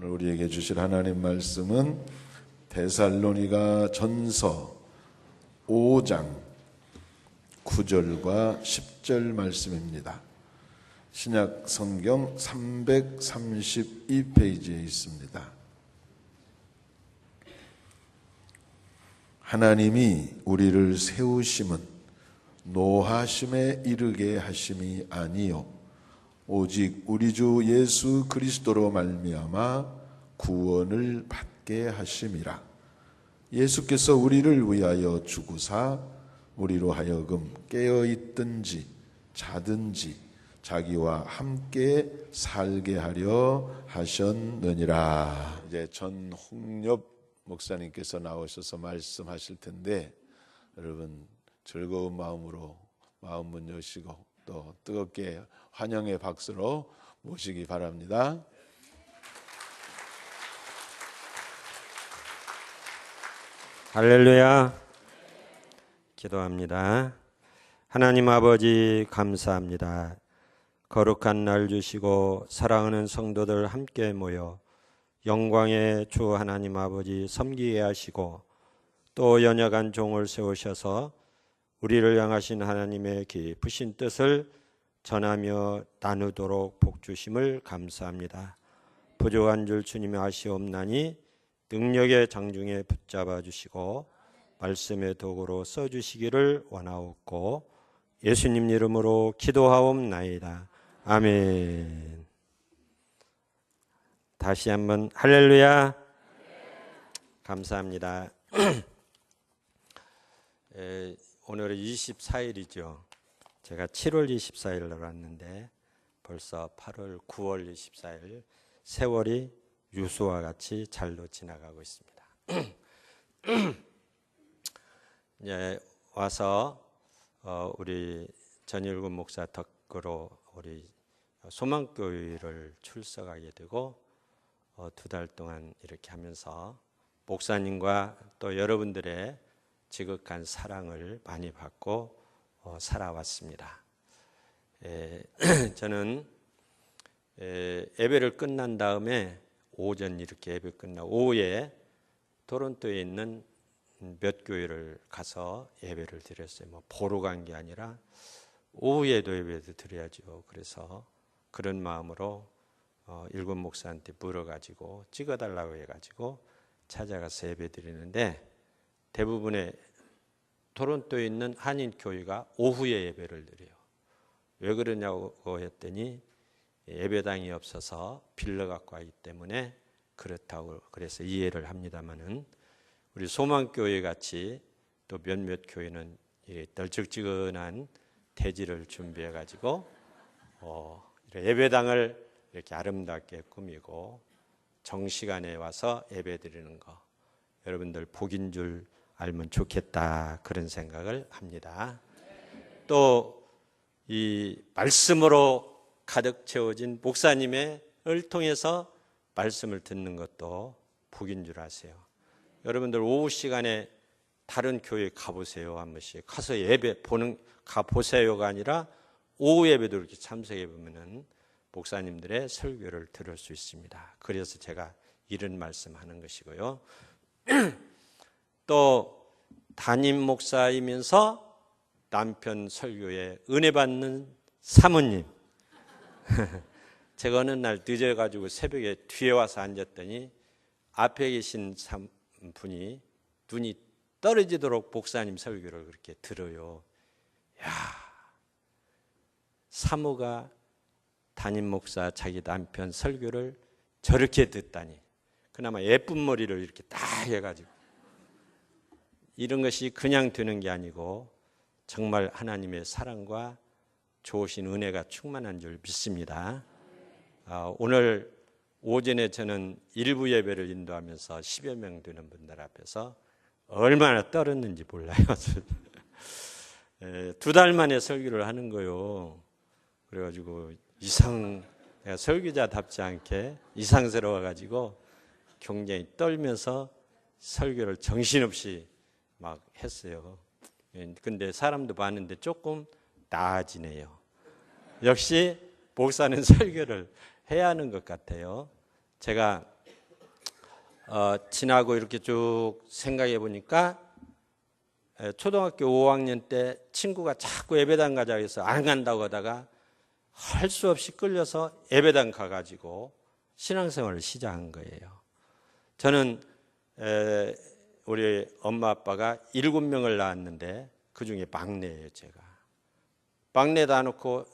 오늘 우리에게 주실 하나님 말씀은 데살로니가 전서 5장 9절과 10절 말씀입니다. 신약 성경 332페이지에 있습니다. 하나님이 우리를 세우심은 노하심에 이르게 하심이 아니요 오직 우리 주 예수 그리스도로 말미암아 구원을 받게 하심이라. 예수께서 우리를 위하여 죽으사 우리로 하여금 깨어 있든지 자든지 자기와 함께 살게 하려 하셨느니라. 이제 전홍엽 목사님께서 나오셔서 말씀하실 텐데, 여러분 즐거운 마음으로 마음 문 여시고 또 뜨겁게 환영의 박수로 모시기 바랍니다. 할렐루야. 기도합니다. 하나님 아버지 감사합니다. 거룩한 날 주시고 사랑하는 성도들 함께 모여 영광의 주 하나님 아버지 섬기게 하시고 또 연약한 종을 세우셔서 우리를 향하신 하나님의 깊으신 뜻을 전하며 나누도록 복주심을 감사합니다. 부족한 줄 주님이 아시옵나니 능력의 장중에 붙잡아 주시고 말씀의 도구로 써주시기를 원하옵고 예수님 이름으로 기도하옵나이다. 아멘. 다시 한번 할렐루야. 감사합니다. 오늘은 24일이죠. 제가 7월 24일로 왔는데 벌써 8월, 9월 24일 세월이 유수와 같이 잘로 지나가고 있습니다. 이제 와서 우리 전일군 목사 덕으로 우리 소망교회를 출석하게 되고 2달 동안 이렇게 하면서 목사님과 또 여러분들의 지극한 사랑을 많이 받고 살아왔습니다. 저는 예배를 끝난 다음에 오전 이렇게 예배 끝나고 오후에 토론토에 있는 몇 교회를 가서 예배를 드렸어요. 뭐 보러 간 게 아니라 오후에도 예배를 드려야죠. 그래서 그런 마음으로 일곱 목사한테 물어가지고 찍어달라고 해가지고 찾아가서 예배 드리는데 대부분의 토론토에 있는 한인 교회가 오후에 예배를 드려요. 왜 그러냐고 했더니 예배당이 없어서 빌려갖고 하기 때문에 그렇다고 그래서 이해를 합니다만은 우리 소망교회 같이 또 몇몇 교회는 널찍지근한 대지를 준비해 가지고 예배당을 이렇게 아름답게 꾸미고 정시간에 와서 예배 드리는 거 여러분들 복인 줄 알면 좋겠다 그런 생각을 합니다. 또 이 말씀으로 가득 채워진 목사님을 통해서 말씀을 듣는 것도 복인 줄 아세요. 여러분들 오후 시간에 다른 교회 가보세요. 한 번씩 가서 예배 가보세요가 아니라 오후 예배도 이렇게 참석해 보면은 목사님들의 설교를 들을 수 있습니다. 그래서 제가 이런 말씀하는 것이고요. 또 담임 목사이면서 남편 설교에 은혜 받는 사모님. 제가 어느 날 늦어가지고 새벽에 뒤에 와서 앉았더니 앞에 계신 분이 눈이 떨어지도록 목사님 설교를 그렇게 들어요. 야, 사모가 담임 목사 자기 남편 설교를 저렇게 듣다니. 그나마 예쁜 머리를 이렇게 딱 해가지고. 이런 것이 그냥 되는 게 아니고 정말 하나님의 사랑과 좋으신 은혜가 충만한 줄 믿습니다. 오늘 오전에 저는 일부 예배를 인도하면서 10여 명 되는 분들 앞에서 얼마나 떨었는지 몰라요. 2달 만에 설교를 하는 거예요. 그래가지고 내가 설교자답지 않게 이상스러워가지고 굉장히 떨면서 설교를 정신없이 막 했어요. 근데 사람도 봤는데 조금 나아지네요. 역시 목사는 설교를 해야 하는 것 같아요. 제가 지나고 이렇게 쭉 생각해 보니까 초등학교 5학년 때 친구가 자꾸 예배당 가자고 해서 안 간다고 하다가 할 수 없이 끌려서 예배당 가가지고 신앙생활을 시작한 거예요. 저는 우리 엄마 아빠가 7명을 낳았는데 그중에 막내예요. 제가 막내 다 놓고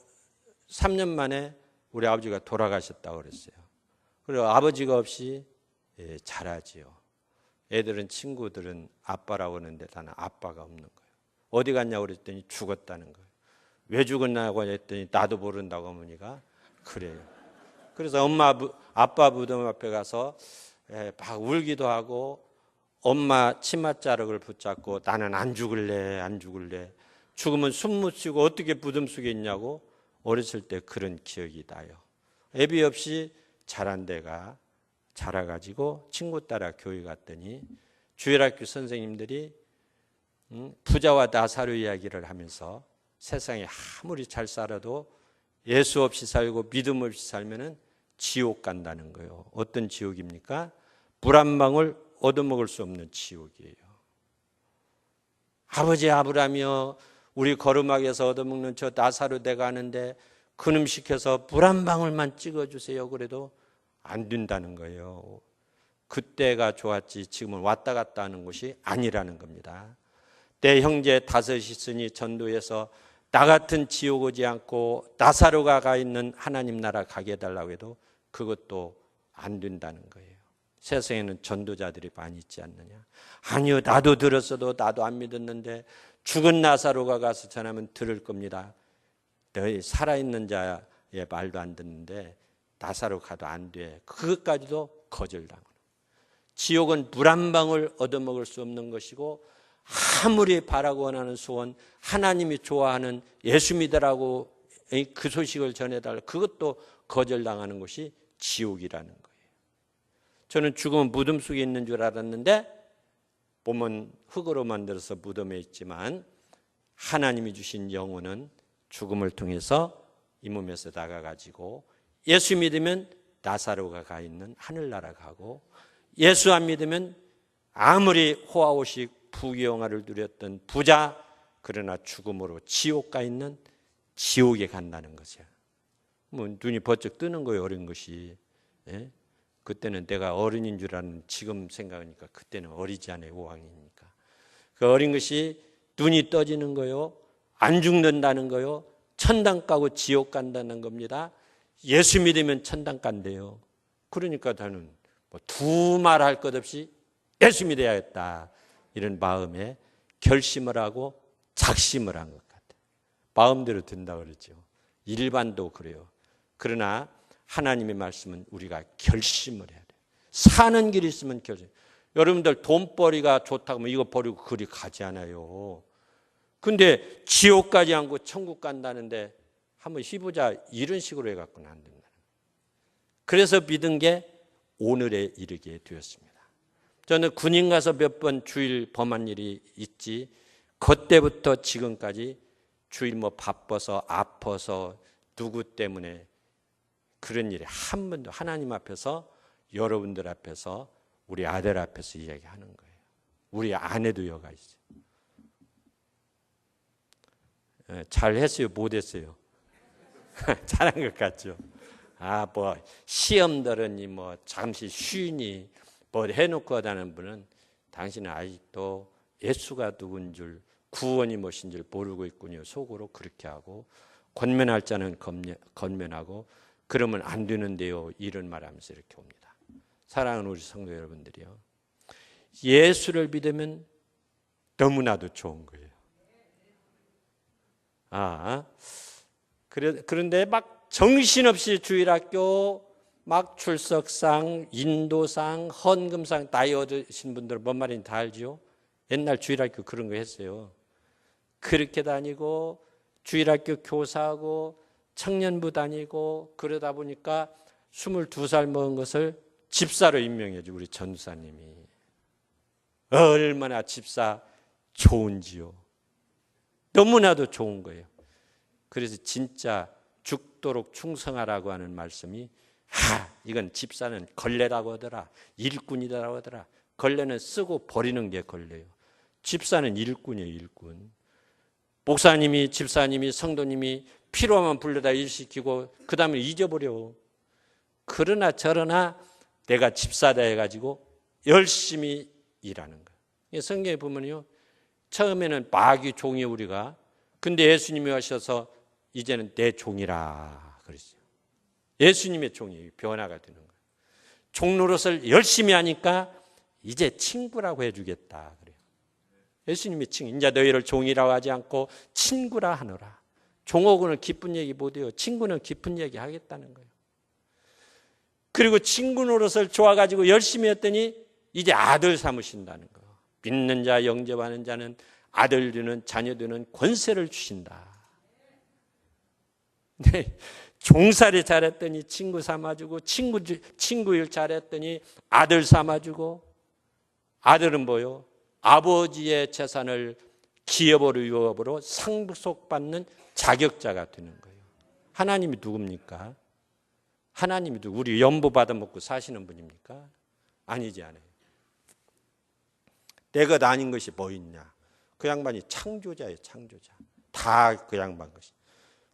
3년 만에 우리 아버지가 돌아가셨다고 그랬어요. 그리고 아버지가 없이 자라지요. 애들은 친구들은 아빠라고 하는데 나는 아빠가 없는 거예요. 어디 갔냐고 그랬더니 죽었다는 거예요. 왜 죽었냐고 했더니 나도 모른다고 어머니가 그래요. 그래서 아빠 무덤 앞에 가서 막 울기도 하고 엄마 치맛자락을 붙잡고 나는 안 죽을래 안 죽을래 죽으면 숨 못 쉬고 어떻게 무덤 속에 있냐고 어렸을 때 그런 기억이 나요. 애비 없이 자란 데가 자라가지고 친구 따라 교회 갔더니 주일학교 선생님들이 부자와 나사로 이야기를 하면서 세상에 아무리 잘 살아도 예수 없이 살고 믿음 없이 살면은 지옥 간다는 거예요. 어떤 지옥입니까? 물 한 방울 얻어먹을 수 없는 지옥이에요. 아버지 아브라함이여 우리 거루막에서 얻어먹는 저 나사로 내가 하는데 그놈 시켜서 물 한 방울만 찍어주세요. 그래도 안 된다는 거예요. 그때가 좋았지 지금은 왔다 갔다 하는 곳이 아니라는 겁니다. 내 형제 5이 있으니 전도해서 나 같은 지옥 오지 않고 나사로가 가 있는 하나님 나라 가게 해달라고 해도 그것도 안 된다는 거예요. 세상에는 전도자들이 많이 있지 않느냐. 아니요 나도 들었어도 나도 안 믿었는데 죽은 나사로가 가서 전하면 들을 겁니다. 너희 살아있는 자의 말도 안 듣는데 나사로 가도 안 돼. 그것까지도 거절당하는 거예요. 지옥은 물 한 방울 얻어먹을 수 없는 것이고 아무리 바라고 원하는 소원 하나님이 좋아하는 예수 믿으라고 그 소식을 전해달라 그것도 거절당하는 것이 지옥이라는 거예요. 저는 죽으면 무덤 속에 있는 줄 알았는데 몸은 흙으로 만들어서 무덤에 있지만 하나님이 주신 영혼은 죽음을 통해서 이 몸에서 나가가지고 예수 믿으면 나사로가 가 있는 하늘나라 가고 예수 안 믿으면 아무리 호화호식 부귀영화를 누렸던 부자 그러나 죽음으로 지옥 가 있는 지옥에 간다는 거죠. 뭐 눈이 번쩍 뜨는 거예요. 어린 것이. 예? 그때는 내가 어른인 줄 아는 지금 생각하니까 그때는 어리지 않아요. 5학년이니까. 그 어린 것이 눈이 떠지는 거요. 안 죽는다는 거요. 천당 가고 지옥 간다는 겁니다. 예수 믿으면 천당 간대요. 그러니까 저는 뭐 두말 할 것 없이 예수 믿어야겠다. 이런 마음에 결심을 하고 작심을 한 것 같아요. 마음대로 된다고 그러죠. 일반도 그래요. 그러나 하나님의 말씀은 우리가 결심을 해야 돼요. 사는 길이 있으면 결심. 여러분들 돈벌이가 좋다고 하면 이거 버리고 그리 가지 않아요. 근데 지옥까지 않고 천국 간다는데 한번 해보자 이런 식으로 해갖고는 안 된다는 거예요. 그래서 믿은 게 오늘에 이르게 되었습니다. 저는 군인 가서 몇 번 주일 범한 일이 있지 그때부터 지금까지 주일 뭐 바빠서 아파서 누구 때문에 그런 일이 한 번도 하나님 앞에서 여러분들 앞에서 우리 아들 앞에서 이야기하는 거예요. 우리 아내도 여가 있어요. 잘했어요? 못했어요? 잘한 것 같죠? 뭐 시험들으니 뭐 잠시 쉬니 뭐 해놓고 하다는 분은 당신은 아직도 예수가 누군 줄 구원이 무엇인 줄 모르고 있군요. 속으로 그렇게 하고 권면할 자는 권면하고 그러면 안 되는데요. 이런 말하면서 이렇게 옵니다. 사랑하는 우리 성도 여러분들이요. 예수를 믿으면 너무나도 좋은 거예요. 그런데 막 정신없이 주일학교 막 출석상, 인도상, 헌금상 나이 얻으신 분들은 뭔 말인지 다 알죠? 옛날 주일학교 그런 거 했어요. 그렇게 다니고 주일학교 교사하고 청년부 다니고 그러다 보니까 22살 먹은 것을 집사로 임명해 줘 우리 전도사님이. 얼마나 집사 좋은지요. 너무나도 좋은 거예요. 그래서 진짜 죽도록 충성하라고 하는 말씀이 이건 집사는 걸레라고 하더라. 일꾼이라고 하더라. 걸레는 쓰고 버리는 게 걸레예요. 집사는 일꾼이에요, 일꾼. 목사님이, 집사님이, 성도님이 필요하면 불러다 일시키고 그 다음에 잊어버려. 그러나 저러나 내가 집사다 해가지고 열심히 일하는 거예요. 성경에 보면요, 처음에는 마귀 종이 우리가, 근데 예수님이 하셔서 이제는 내 종이라 그러죠. 예수님의 종이 변화가 되는 거예요. 종노릇을 열심히 하니까 이제 친구라고 해주겠다 그래요. 예수님이 친구, 이제 너희를 종이라고 하지 않고 친구라 하노라. 종하고는 기쁜 얘기 못해요. 친구는 기쁜 얘기 하겠다는 거예요. 그리고 친구 노릇을 좋아가지고 열심히 했더니 이제 아들 삼으신다는 거예요. 믿는 자, 영접하는 자는 아들 되는 자녀 되는 권세를 주신다. 네, 종살이 잘했더니 친구 삼아주고, 친구 일 잘했더니 아들 삼아주고, 아들은 뭐요? 아버지의 재산을 기업으로 유업으로 상속받는 자격자가 되는 거예요. 하나님이 누굽니까? 하나님이 우리 연보 받아 먹고 사시는 분입니까? 아니지 않아요. 내 것 아닌 것이 뭐 있냐? 그 양반이 창조자예요, 창조자. 다 그 양반 것이.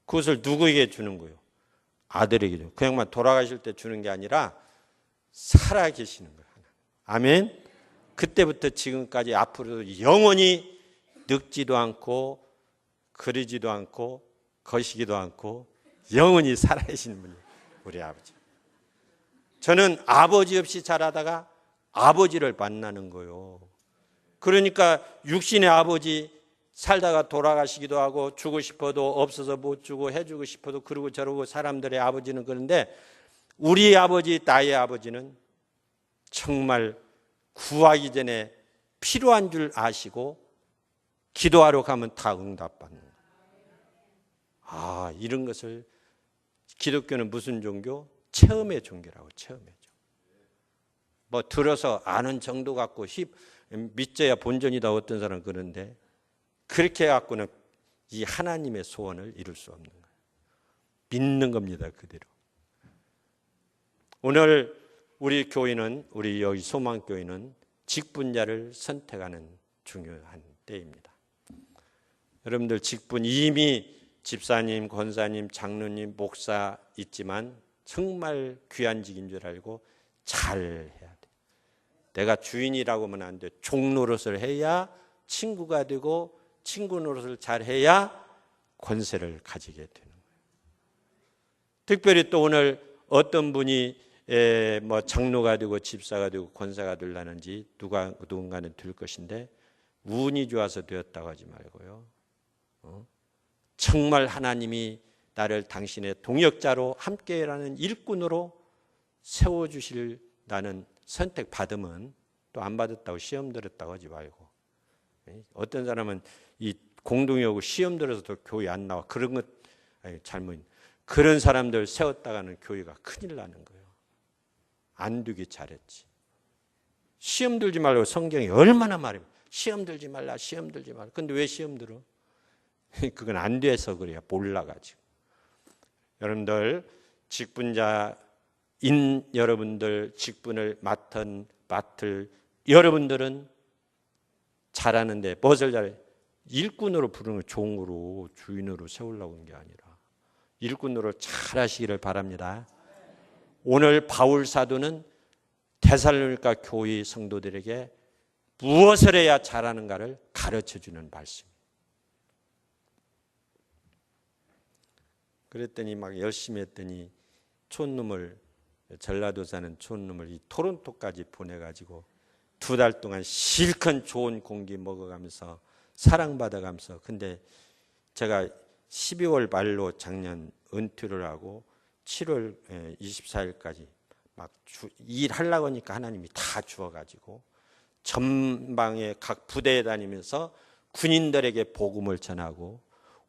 그것을 누구에게 주는 거예요? 아들에게 줘요. 그 양반 돌아가실 때 주는 게 아니라 살아 계시는 거예요. 아멘. 그때부터 지금까지 앞으로도 영원히 늙지도 않고 그러지도 않고 거시기도 않고 영원히 살아계시는 분이에요. 우리 아버지. 저는 아버지 없이 자라다가 아버지를 만나는 거예요. 그러니까 육신의 아버지 살다가 돌아가시기도 하고 주고 싶어도 없어서 못 주고 해주고 싶어도 그러고 저러고 사람들의 아버지는 그런데 우리 아버지, 나의 아버지는 정말 구하기 전에 필요한 줄 아시고 기도하러 가면 다 응답받는 거예요. 아, 이런 것을 기독교는 무슨 종교? 체험의 종교라고. 체험의 종교. 뭐 들어서 아는 정도 갖고 믿져야 본전이다 어떤 사람은 그런데 그렇게 해갖고는 이 하나님의 소원을 이룰 수 없는 거예요. 믿는 겁니다, 그대로. 오늘 우리 교회는, 우리 여기 소망교회는 직분자를 선택하는 중요한 때입니다. 여러분들 직분 이미 집사님, 권사님, 장로님, 목사 있지만 정말 귀한 직인 줄 알고 잘 해야 돼. 내가 주인이라고 하면 안 돼. 종 노릇을 해야 친구가 되고 친구 노릇을 잘 해야 권세를 가지게 되는 거예요. 특별히 또 오늘 어떤 분이 뭐 장로가 되고 집사가 되고 권사가 되려는지 누군가는 될 것인데 운이 좋아서 되었다고 하지 말고요. 정말 하나님이 나를 당신의 동역자로 함께라는 일꾼으로 세워주실 나는 선택받으면 또 안 받았다고 시험 들었다고 하지 말고. 어떤 사람은 이 공동이 오고 시험 들어서도 교회 안 나와. 그런 것 잘못. 그런 사람들 세웠다가는 교회가 큰일 나는 거예요. 안 되기 잘했지. 시험 들지 말고 성경이 얼마나 말해요. 시험 들지 말라, 시험 들지 말라. 근데 왜 시험 들어? 그건 안 돼서 그래요. 몰라가지고. 여러분들 직분자인 여러분들 직분을 맡을 여러분들은 잘하는데 무엇을 잘해? 일꾼으로 부르는 거 종으로 주인으로 세우려고 하는 게 아니라 일꾼으로 잘 하시기를 바랍니다. 오늘 바울 사도는 데살로니가 교회 성도들에게 무엇을 해야 잘하는가를 가르쳐주는 말씀입니다. 그랬더니 막 열심히 했더니 촌놈을 전라도 사는 촌놈을 이 토론토까지 보내가지고 2달 동안 실컷 좋은 공기 먹어가면서 사랑받아가면서 근데 제가 12월 말로 작년 은퇴를 하고 7월 24일까지 막 일하려고 하니까 하나님이 다 주어가지고 전방에 각 부대에 다니면서 군인들에게 복음을 전하고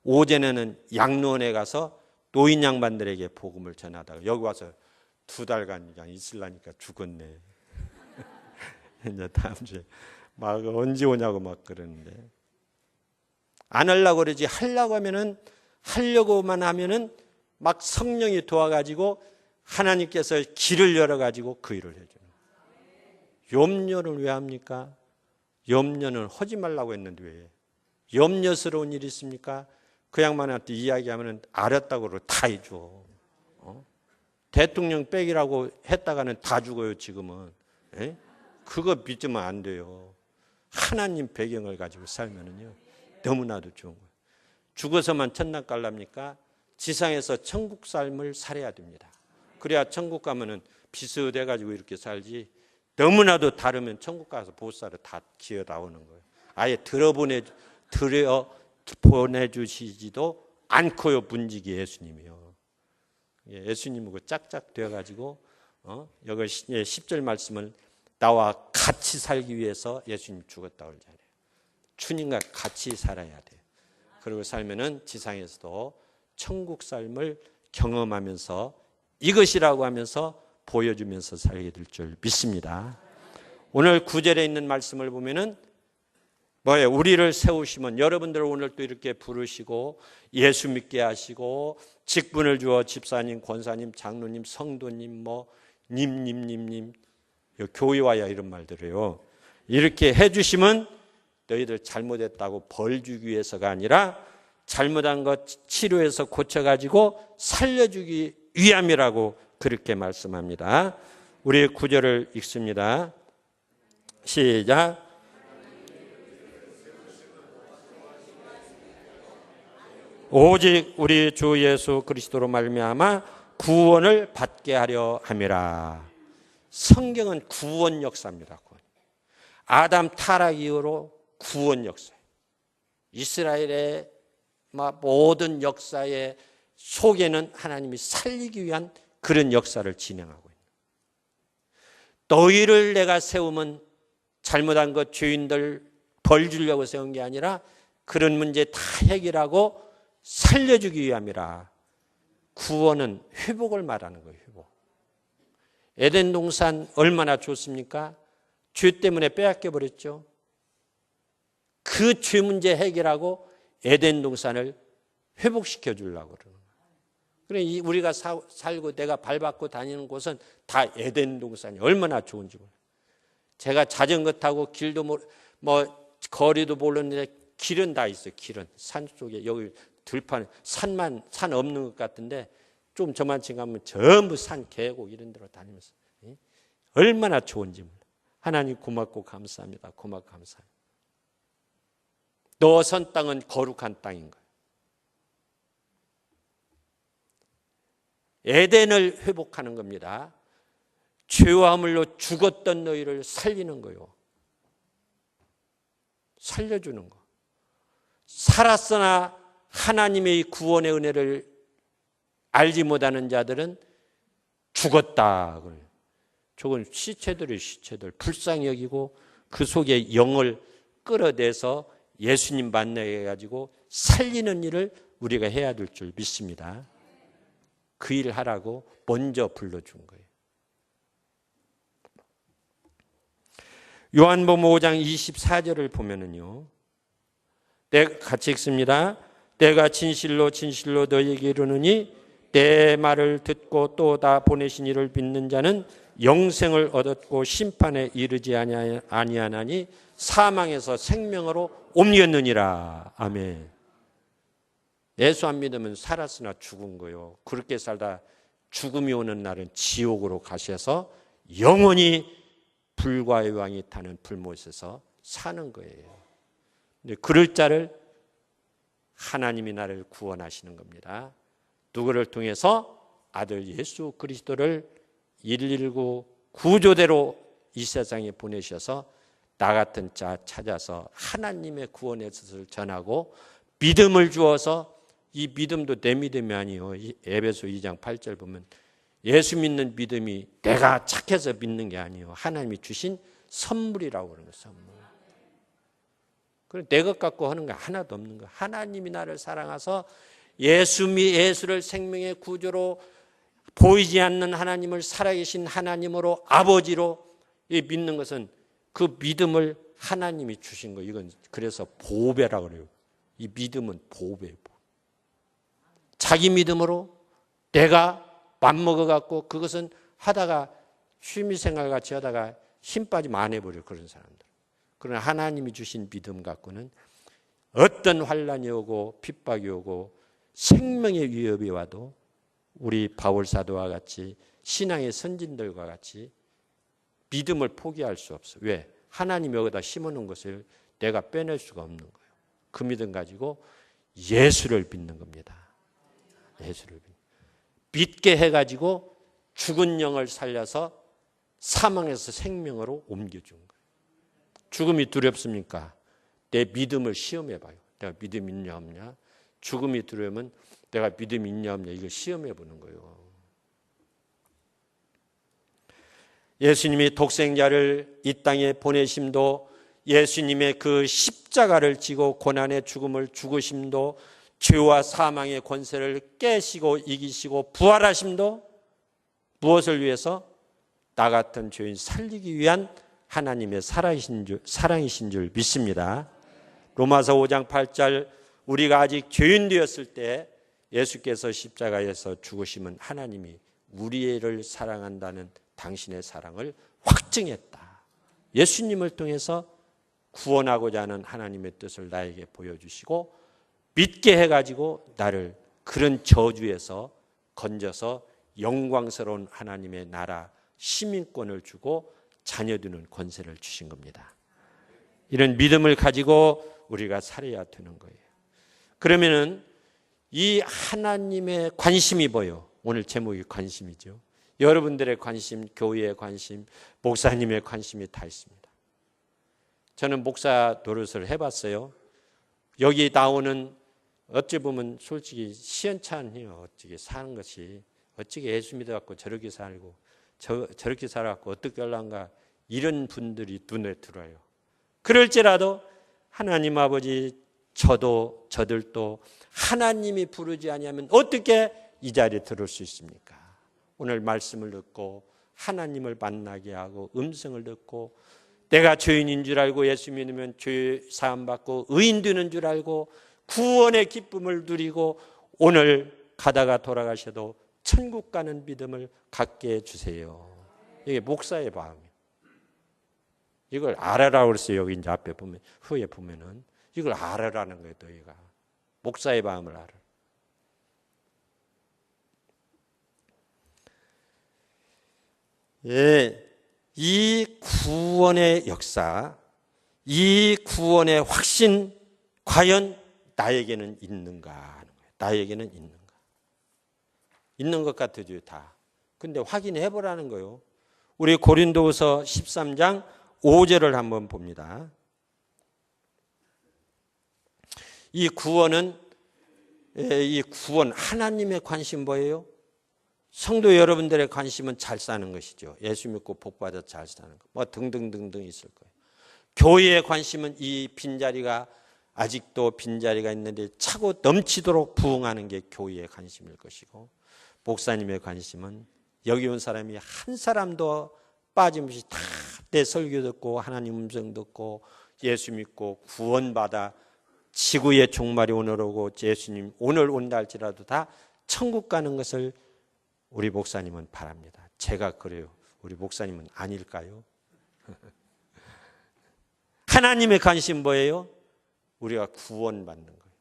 오전에는 양로원에 가서 노인 양반들에게 복음을 전하다가 여기 와서 2달간 그냥 있으려니까 죽었네. 이제 다음 주에 막 언제 오냐고 막 그러는데 안 하려고 그러지 하려고 하면은 하려고만 하면은 막 성령이 도와가지고 하나님께서 길을 열어가지고 그 일을 해주는 거예요. 염려를 왜 합니까? 염려는 하지 말라고 했는데 왜? 염려스러운 일이 있습니까? 그 양반한테 이야기하면 알았다고 그러고 다 해줘. 대통령 빼기라고 했다가는 다 죽어요 지금은. 에? 그거 믿으면 안 돼요. 하나님 배경을 가지고 살면은요 너무나도 좋은 거예요. 죽어서만 천당 갈랍니까? 지상에서 천국 삶을 살아야 됩니다. 그래야 천국 가면은 비슷해 가지고 이렇게 살지. 너무나도 다르면 천국 가서 보살을 다 기어 나오는 거예요. 아예 보내주시지도 않고요 문지기 예수님이요. 예수님은 그 짝짝 되어가지고 여기 10절 말씀을 나와 같이 살기 위해서 예수님 죽었다고 그러잖아요. 주님과 같이 살아야 돼요. 그리고 살면은 지상에서도 천국 삶을 경험하면서 이것이라고 하면서 보여주면서 살게 될 줄 믿습니다. 오늘 9절에 있는 말씀을 보면은 뭐예요? 우리를 세우시면 여러분들을 오늘 또 이렇게 부르시고 예수 믿게 하시고 직분을 주어 집사님, 권사님, 장로님, 성도님, 님, 교회 와야 이런 말들이에요. 이렇게 해주시면 너희들 잘못했다고 벌 주기 위해서가 아니라 잘못한 것 치료해서 고쳐가지고 살려주기 위함이라고 그렇게 말씀합니다. 우리 9절을 읽습니다. 시작. 오직 우리 주 예수 그리스도로 말미암아 구원을 받게 하려 함이라. 성경은 구원 역사입니다. 아담 타락 이후로 구원 역사. 이스라엘의 모든 역사의 속에는 하나님이 살리기 위한 그런 역사를 진행하고 있는. 너희를 내가 세우면 잘못한 것 죄인들 벌 주려고 세운 게 아니라 그런 문제 다 해결하고 살려주기 위함이라. 구원은 회복을 말하는 거예요. 회복. 에덴 동산 얼마나 좋습니까? 죄 때문에 빼앗겨 버렸죠. 그 죄 문제 해결하고 에덴 동산을 회복시켜 주려고 그러는 거예요. 그래 우리가 살고 내가 밟고 다니는 곳은 다 에덴 동산이 얼마나 좋은지 몰라요. 제가 자전거 타고 길도 거리도 모르는데 길은 다 있어요. 길은 산 속에 여기 들판 산 없는 것 같은데 좀 저만치 가면 전부 산 계곡 이런 데로 다니면서 얼마나 좋은지 몰라요. 하나님 고맙고 감사합니다. 고맙고 감사합니다. 너 선 땅은 거룩한 땅인 거예요. 에덴을 회복하는 겁니다. 죄와 허물로 죽었던 너희를 살리는 거예요. 살려주는 거. 살았으나 하나님의 구원의 은혜를 알지 못하는 자들은 죽었다. 저건 시체들 불쌍히 여기고 그 속에 영을 끌어내서 예수님 만나게 해가지고 살리는 일을 우리가 해야 될 줄 믿습니다. 그 일을 하라고 먼저 불러준 거예요. 요한복음 5장 24절을 보면은요. 같이 읽습니다. 내가 진실로 진실로 너희에게 이르노니 내 말을 듣고 또 다 보내신 이를 믿는 자는 영생을 얻었고 심판에 이르지 아니하나니 사망에서 생명으로 옮겼느니라. 아멘. 예수 안 믿으면 살았으나 죽은 거요. 그렇게 살다 죽음이 오는 날은 지옥으로 가셔서 영원히 불과의 왕이 타는 불못에서 사는 거예요. 근데 그럴 자를 하나님이 나를 구원하시는 겁니다. 누구를 통해서? 아들 예수 그리스도를 119 구조대로 이 세상에 보내셔서 나 같은 자 찾아서 하나님의 구원의 뜻을 전하고 믿음을 주어서 이 믿음도 내 믿음이 아니에요. 에베소 2장 8절 보면 예수 믿는 믿음이 내가 착해서 믿는 게 아니에요. 하나님이 주신 선물이라고 그러는 거예요. 선물. 그래 내 것 갖고 하는 거 하나도 없는 거예요. 하나님이 나를 사랑해서 예수를 생명의 구조로 보이지 않는 하나님을 살아계신 하나님으로 아버지로 믿는 것은 그 믿음을 하나님이 주신 거예요. 이건 그래서 보배라고 그래요. 이 믿음은 보배예요. 자기 믿음으로 내가 맘먹어갖고 그것은 하다가 취미생활 같이 하다가 힘 빠지면 안 해버려, 그런 사람들. 그러나 하나님이 주신 믿음 갖고는 어떤 환난이 오고 핍박이 오고 생명의 위협이 와도 우리 바울 사도와 같이 신앙의 선진들과 같이 믿음을 포기할 수 없어. 왜? 하나님이 여기다 심어놓은 것을 내가 빼낼 수가 없는 거예요. 그 믿음 가지고 예수를 믿는 겁니다. 예수를 믿게 해가지고 죽은 영을 살려서 사망에서 생명으로 옮겨준 거예요. 죽음이 두렵습니까? 내 믿음을 시험해봐요. 내가 믿음 있냐 없냐? 죽음이 두려우면 내가 믿음 있냐 없냐 이걸 시험해보는 거예요. 예수님이 독생자를 이 땅에 보내심도, 예수님의 그 십자가를 지고 고난의 죽음을 죽으심도, 죄와 사망의 권세를 깨시고 이기시고 부활하심도 무엇을 위해서? 나 같은 죄인 살리기 위한 하나님의 사랑이신 줄 믿습니다. 로마서 5장 8절, 우리가 아직 죄인 되었을 때 예수께서 십자가에서 죽으심은 하나님이 우리를 사랑한다는 당신의 사랑을 확증했다. 예수님을 통해서 구원하고자 하는 하나님의 뜻을 나에게 보여주시고 믿게 해가지고 나를 그런 저주에서 건져서 영광스러운 하나님의 나라 시민권을 주고 자녀되는 권세를 주신 겁니다. 이런 믿음을 가지고 우리가 살아야 되는 거예요. 그러면은 이 하나님의 관심이 뭐예요? 오늘 제목이 관심이죠. 여러분들의 관심, 교회의 관심, 목사님의 관심이 다 있습니다. 저는 목사 노릇을 해봤어요. 여기 나오는 어찌 보면 솔직히 시원찮아요. 어떻게 사는 것이, 어찌게 예수 믿어갖고 저렇게 살고 저렇게 살아갖고 어떻게 하려는가, 이런 분들이 눈에 들어요. 그럴지라도 하나님 아버지, 저들도 하나님이 부르지 아니하면 어떻게 이 자리에 들을 수 있습니까? 오늘 말씀을 듣고 하나님을 만나게 하고 음성을 듣고 내가 죄인인 줄 알고 예수 믿으면 죄 사함 받고 의인 되는 줄 알고 구원의 기쁨을 누리고 오늘 가다가 돌아가셔도 천국 가는 믿음을 갖게 해주세요. 이게 목사의 마음이에요. 이걸 알아라 그랬어요. 여기 이제 앞에 보면, 후에 보면은 이걸 알아라는 거예요. 너희가 목사의 마음을 알아. 예, 이 구원의 역사, 이 구원의 확신, 과연 나에게는 있는가 하는 거예요. 나에게는 있는가? 있는 것 같아요, 다. 근데 확인해 보라는 거예요. 우리 고린도후서 13장 5절을 한번 봅니다. 이 구원, 하나님의 관심 뭐예요? 성도 여러분들의 관심은 잘 사는 것이죠. 예수 믿고 복 받아 잘 사는 것, 뭐 등등등등 있을 거예요. 교회의 관심은 이 빈자리가, 아직도 빈자리가 있는데 차고 넘치도록 부흥하는 게 교회의 관심일 것이고, 목사님의 관심은 여기 온 사람이 한 사람도 빠짐없이 다 내 설교 듣고 하나님 음성 듣고 예수 믿고 구원받아 지구의 종말이 오늘 오고 예수님 오늘 온다 할지라도 다 천국 가는 것을 우리 목사님은 바랍니다. 제가 그래요. 우리 목사님은 아닐까요? 하나님의 관심 뭐예요? 우리가 구원받는 거예요.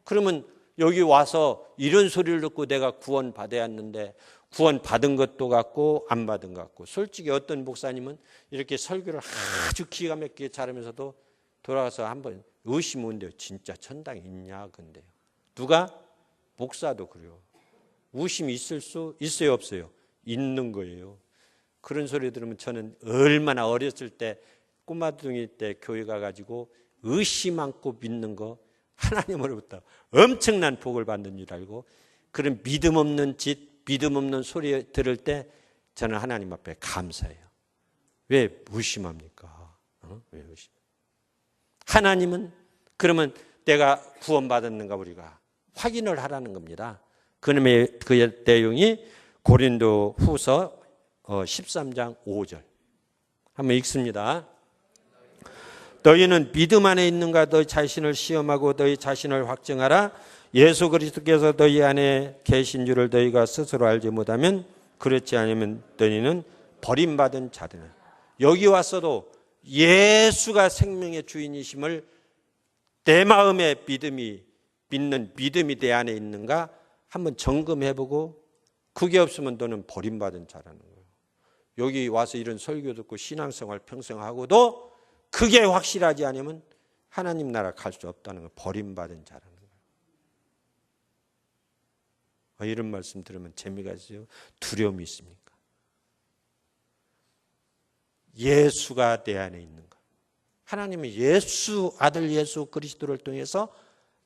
그러면 여기 와서 이런 소리를 듣고 내가 구원받아야 하는데 구원받은 것도 같고 안 받은 것 같고, 솔직히 어떤 목사님은 이렇게 설교를 아주 기가 막히게 잘하면서도 돌아가서 한번 의심은데요. 진짜 천당에 있냐? 근데요. 누가? 목사도 그래요. 의심이 있을 수 있어요, 없어요? 있는 거예요. 그런 소리 들으면 저는 얼마나 어렸을 때 꼬마둥이 때 교회 가가지고 의심 않고 믿는 거 하나님으로부터 엄청난 복을 받는 줄 알고, 그런 믿음 없는 짓, 믿음 없는 소리 들을 때 저는 하나님 앞에 감사해요. 왜 무심합니까? 왜 무심? 하나님은 그러면 내가 구원받았는가 우리가 확인을 하라는 겁니다. 그 내용이 고린도 후서 13장 5절 한번 읽습니다. 너희는 믿음 안에 있는가? 너희 자신을 시험하고 너희 자신을 확증하라. 예수 그리스도께서 너희 안에 계신 줄을 너희가 스스로 알지 못하면 그렇지 않으면 너희는 버림받은 자들은. 여기 왔어도 예수가 생명의 주인이심을 내 마음에 믿는 믿음이 내 안에 있는가 한번 점검해보고 그게 없으면 너는 버림받은 자라는 거예요. 여기 와서 이런 설교 듣고 신앙생활 평생 하고도 그게 확실하지 않으면 하나님 나라 갈 수 없다는 거예요. 버림받은 자라는 거예요. 이런 말씀 들으면 재미가 있어요? 두려움이 있습니까? 예수가 내 안에 있는 것. 하나님은 아들 예수 그리스도를 통해서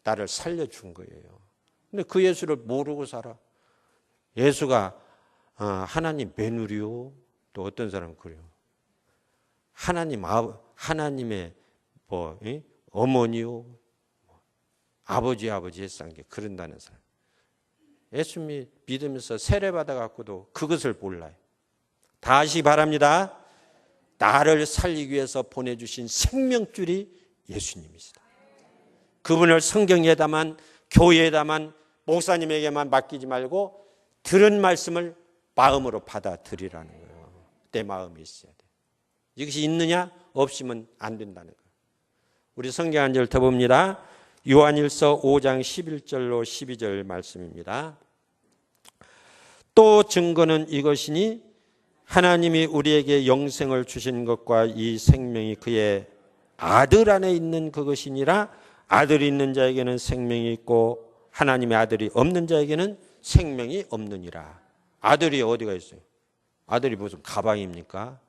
나를 살려준 거예요. 근데 그 예수를 모르고 살아. 예수가 하나님 며느리요. 또 어떤 사람은 그래요. 하나님의 어머니요. 아버지 했던 게 그런다는 사람. 예수 믿으면서 세례받아 갖고도 그것을 몰라요. 다시 바랍니다. 나를 살리기 위해서 보내주신 생명줄이 예수님이시다. 그분을 성경에다만 교회에다만 목사님에게만 맡기지 말고 들은 말씀을 마음으로 받아들이라는 거예요. 내 마음이 있어야 돼. 이것이 있느냐 없으면 안 된다는 거예요. 우리 성경 한 절 더 봅니다. 요한일서 5장 11절로 12절 말씀입니다. 또 증거는 이것이니 하나님이 우리에게 영생을 주신 것과 이 생명이 그의 아들 안에 있는 그것이니라. 아들이 있는 자에게는 생명이 있고 하나님의 아들이 없는 자에게는 생명이 없느니라. 아들이 어디가 있어요? 아들이 무슨 가방입니까?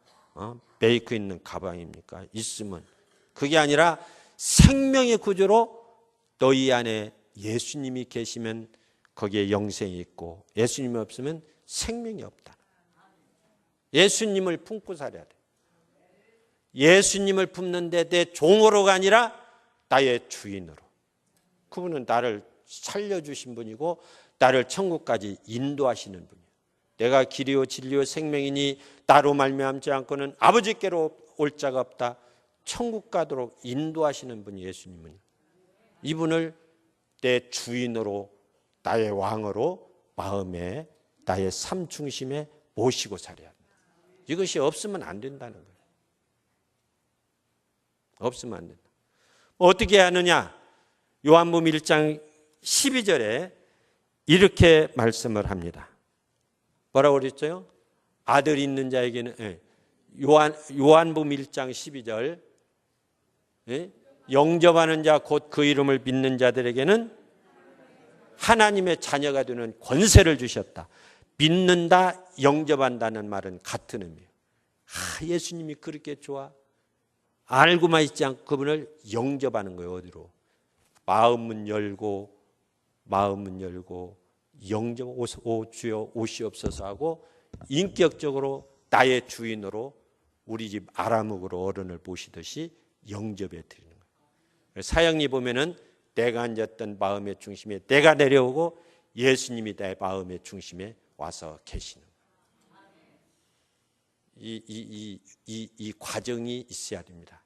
메이크 있는 가방입니까? 있으면. 그게 아니라 생명의 구조로 너희 안에 예수님이 계시면 거기에 영생이 있고 예수님이 없으면 생명이 없다. 예수님을 품고 살아야 돼. 예수님을 품는데 내 종으로가 아니라 나의 주인으로. 그분은 나를 살려주신 분이고 나를 천국까지 인도하시는 분이에요. 내가 길이요 진리요 생명이니 나로 말미암지 않고는 아버지께로 올 자가 없다. 천국 가도록 인도하시는 분이 예수님은. 이분을 내 주인으로 나의 왕으로 마음에 나의 삶 중심에 모시고 살아야 합니다. 이것이 없으면 안 된다는 거예요. 없으면 안 된다. 어떻게 하느냐? 요한복음 1장 12절에 이렇게 말씀을 합니다. 뭐라고 그랬어요? 아들이 있는 자에게는 요한복음 1장 12절 영접하는 자 곧 그 이름을 믿는 자들에게는 하나님의 자녀가 되는 권세를 주셨다. 믿는다, 영접한다는 말은 같은 의미예요. 예수님이 그렇게 좋아. 알고만 있지 않고 그분을 영접하는 거예요. 어디로? 마음문 열고 영접, 주여 오시옵소서 하고 인격적으로 나의 주인으로 우리 집 아라묵으로 어른을 모시듯이 영접해 드리는 거예요. 사형리 보면은 내가 앉았던 마음의 중심에 내가 내려오고 예수님이 내 마음의 중심에 와서 계시는 거예요. 이 과정이 있어야 됩니다.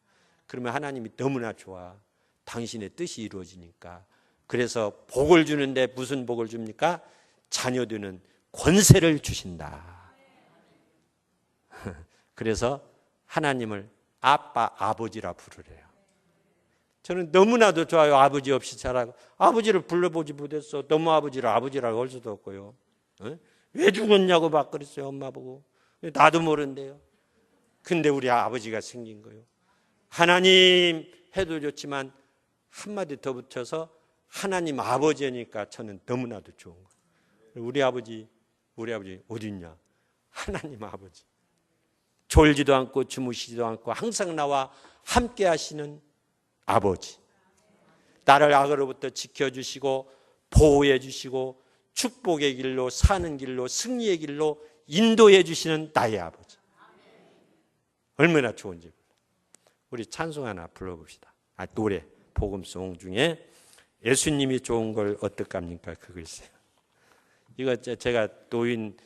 그러면 하나님이 너무나 좋아. 당신의 뜻이 이루어지니까. 그래서 복을 주는데 무슨 복을 줍니까? 자녀되는 권세를 주신다. 그래서 하나님을 아빠, 아버지라 부르래요. 저는 너무나도 좋아요. 아버지 없이 자라고. 아버지를 불러보지 못했어. 너무 아버지를 아버지라고 할 수도 없고요. 왜 죽었냐고 막 그랬어요. 엄마 보고. 나도 모른대요. 근데 우리 아버지가 생긴 거예요. 하나님 해도 좋지만 한마디 더 붙여서 하나님 아버지니까 저는 너무나도 좋은 거예요. 우리 아버지 어디 있냐? 하나님 아버지. 졸지도 않고 주무시지도 않고 항상 나와 함께 하시는 아버지. 나를 악으로부터 지켜주시고 보호해 주시고 축복의 길로 사는 길로 승리의 길로 인도해 주시는 나의 아버지. 얼마나 좋은지. 우리 찬송 하나 불러봅시다. 노래 복음송 중에 예수님이 좋은 걸 어떡합니까? 그거 있어요. 이거 제가 노인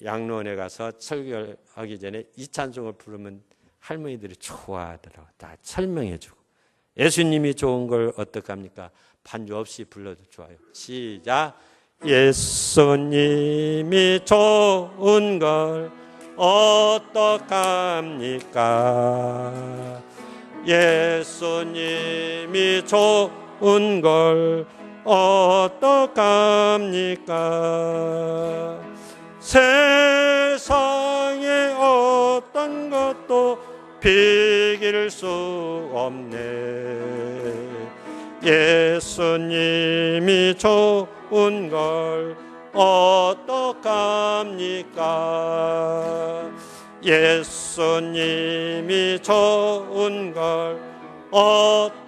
양로원에 가서 설교하기 전에 이 찬송을 부르면 할머니들이 좋아하더라고요. 다 설명해 주고. 예수님이 좋은 걸 어떡합니까? 반주 없이 불러도 좋아요. 시작. 예수님이 좋은 걸 어떡합니까? 예수님이 좋은 걸 어떡합니까? 세상에 어떤 것도 비길 수 없네. 예수님이 좋은 걸 어떡합니까? 예수님이 좋은 걸 어떡합니까?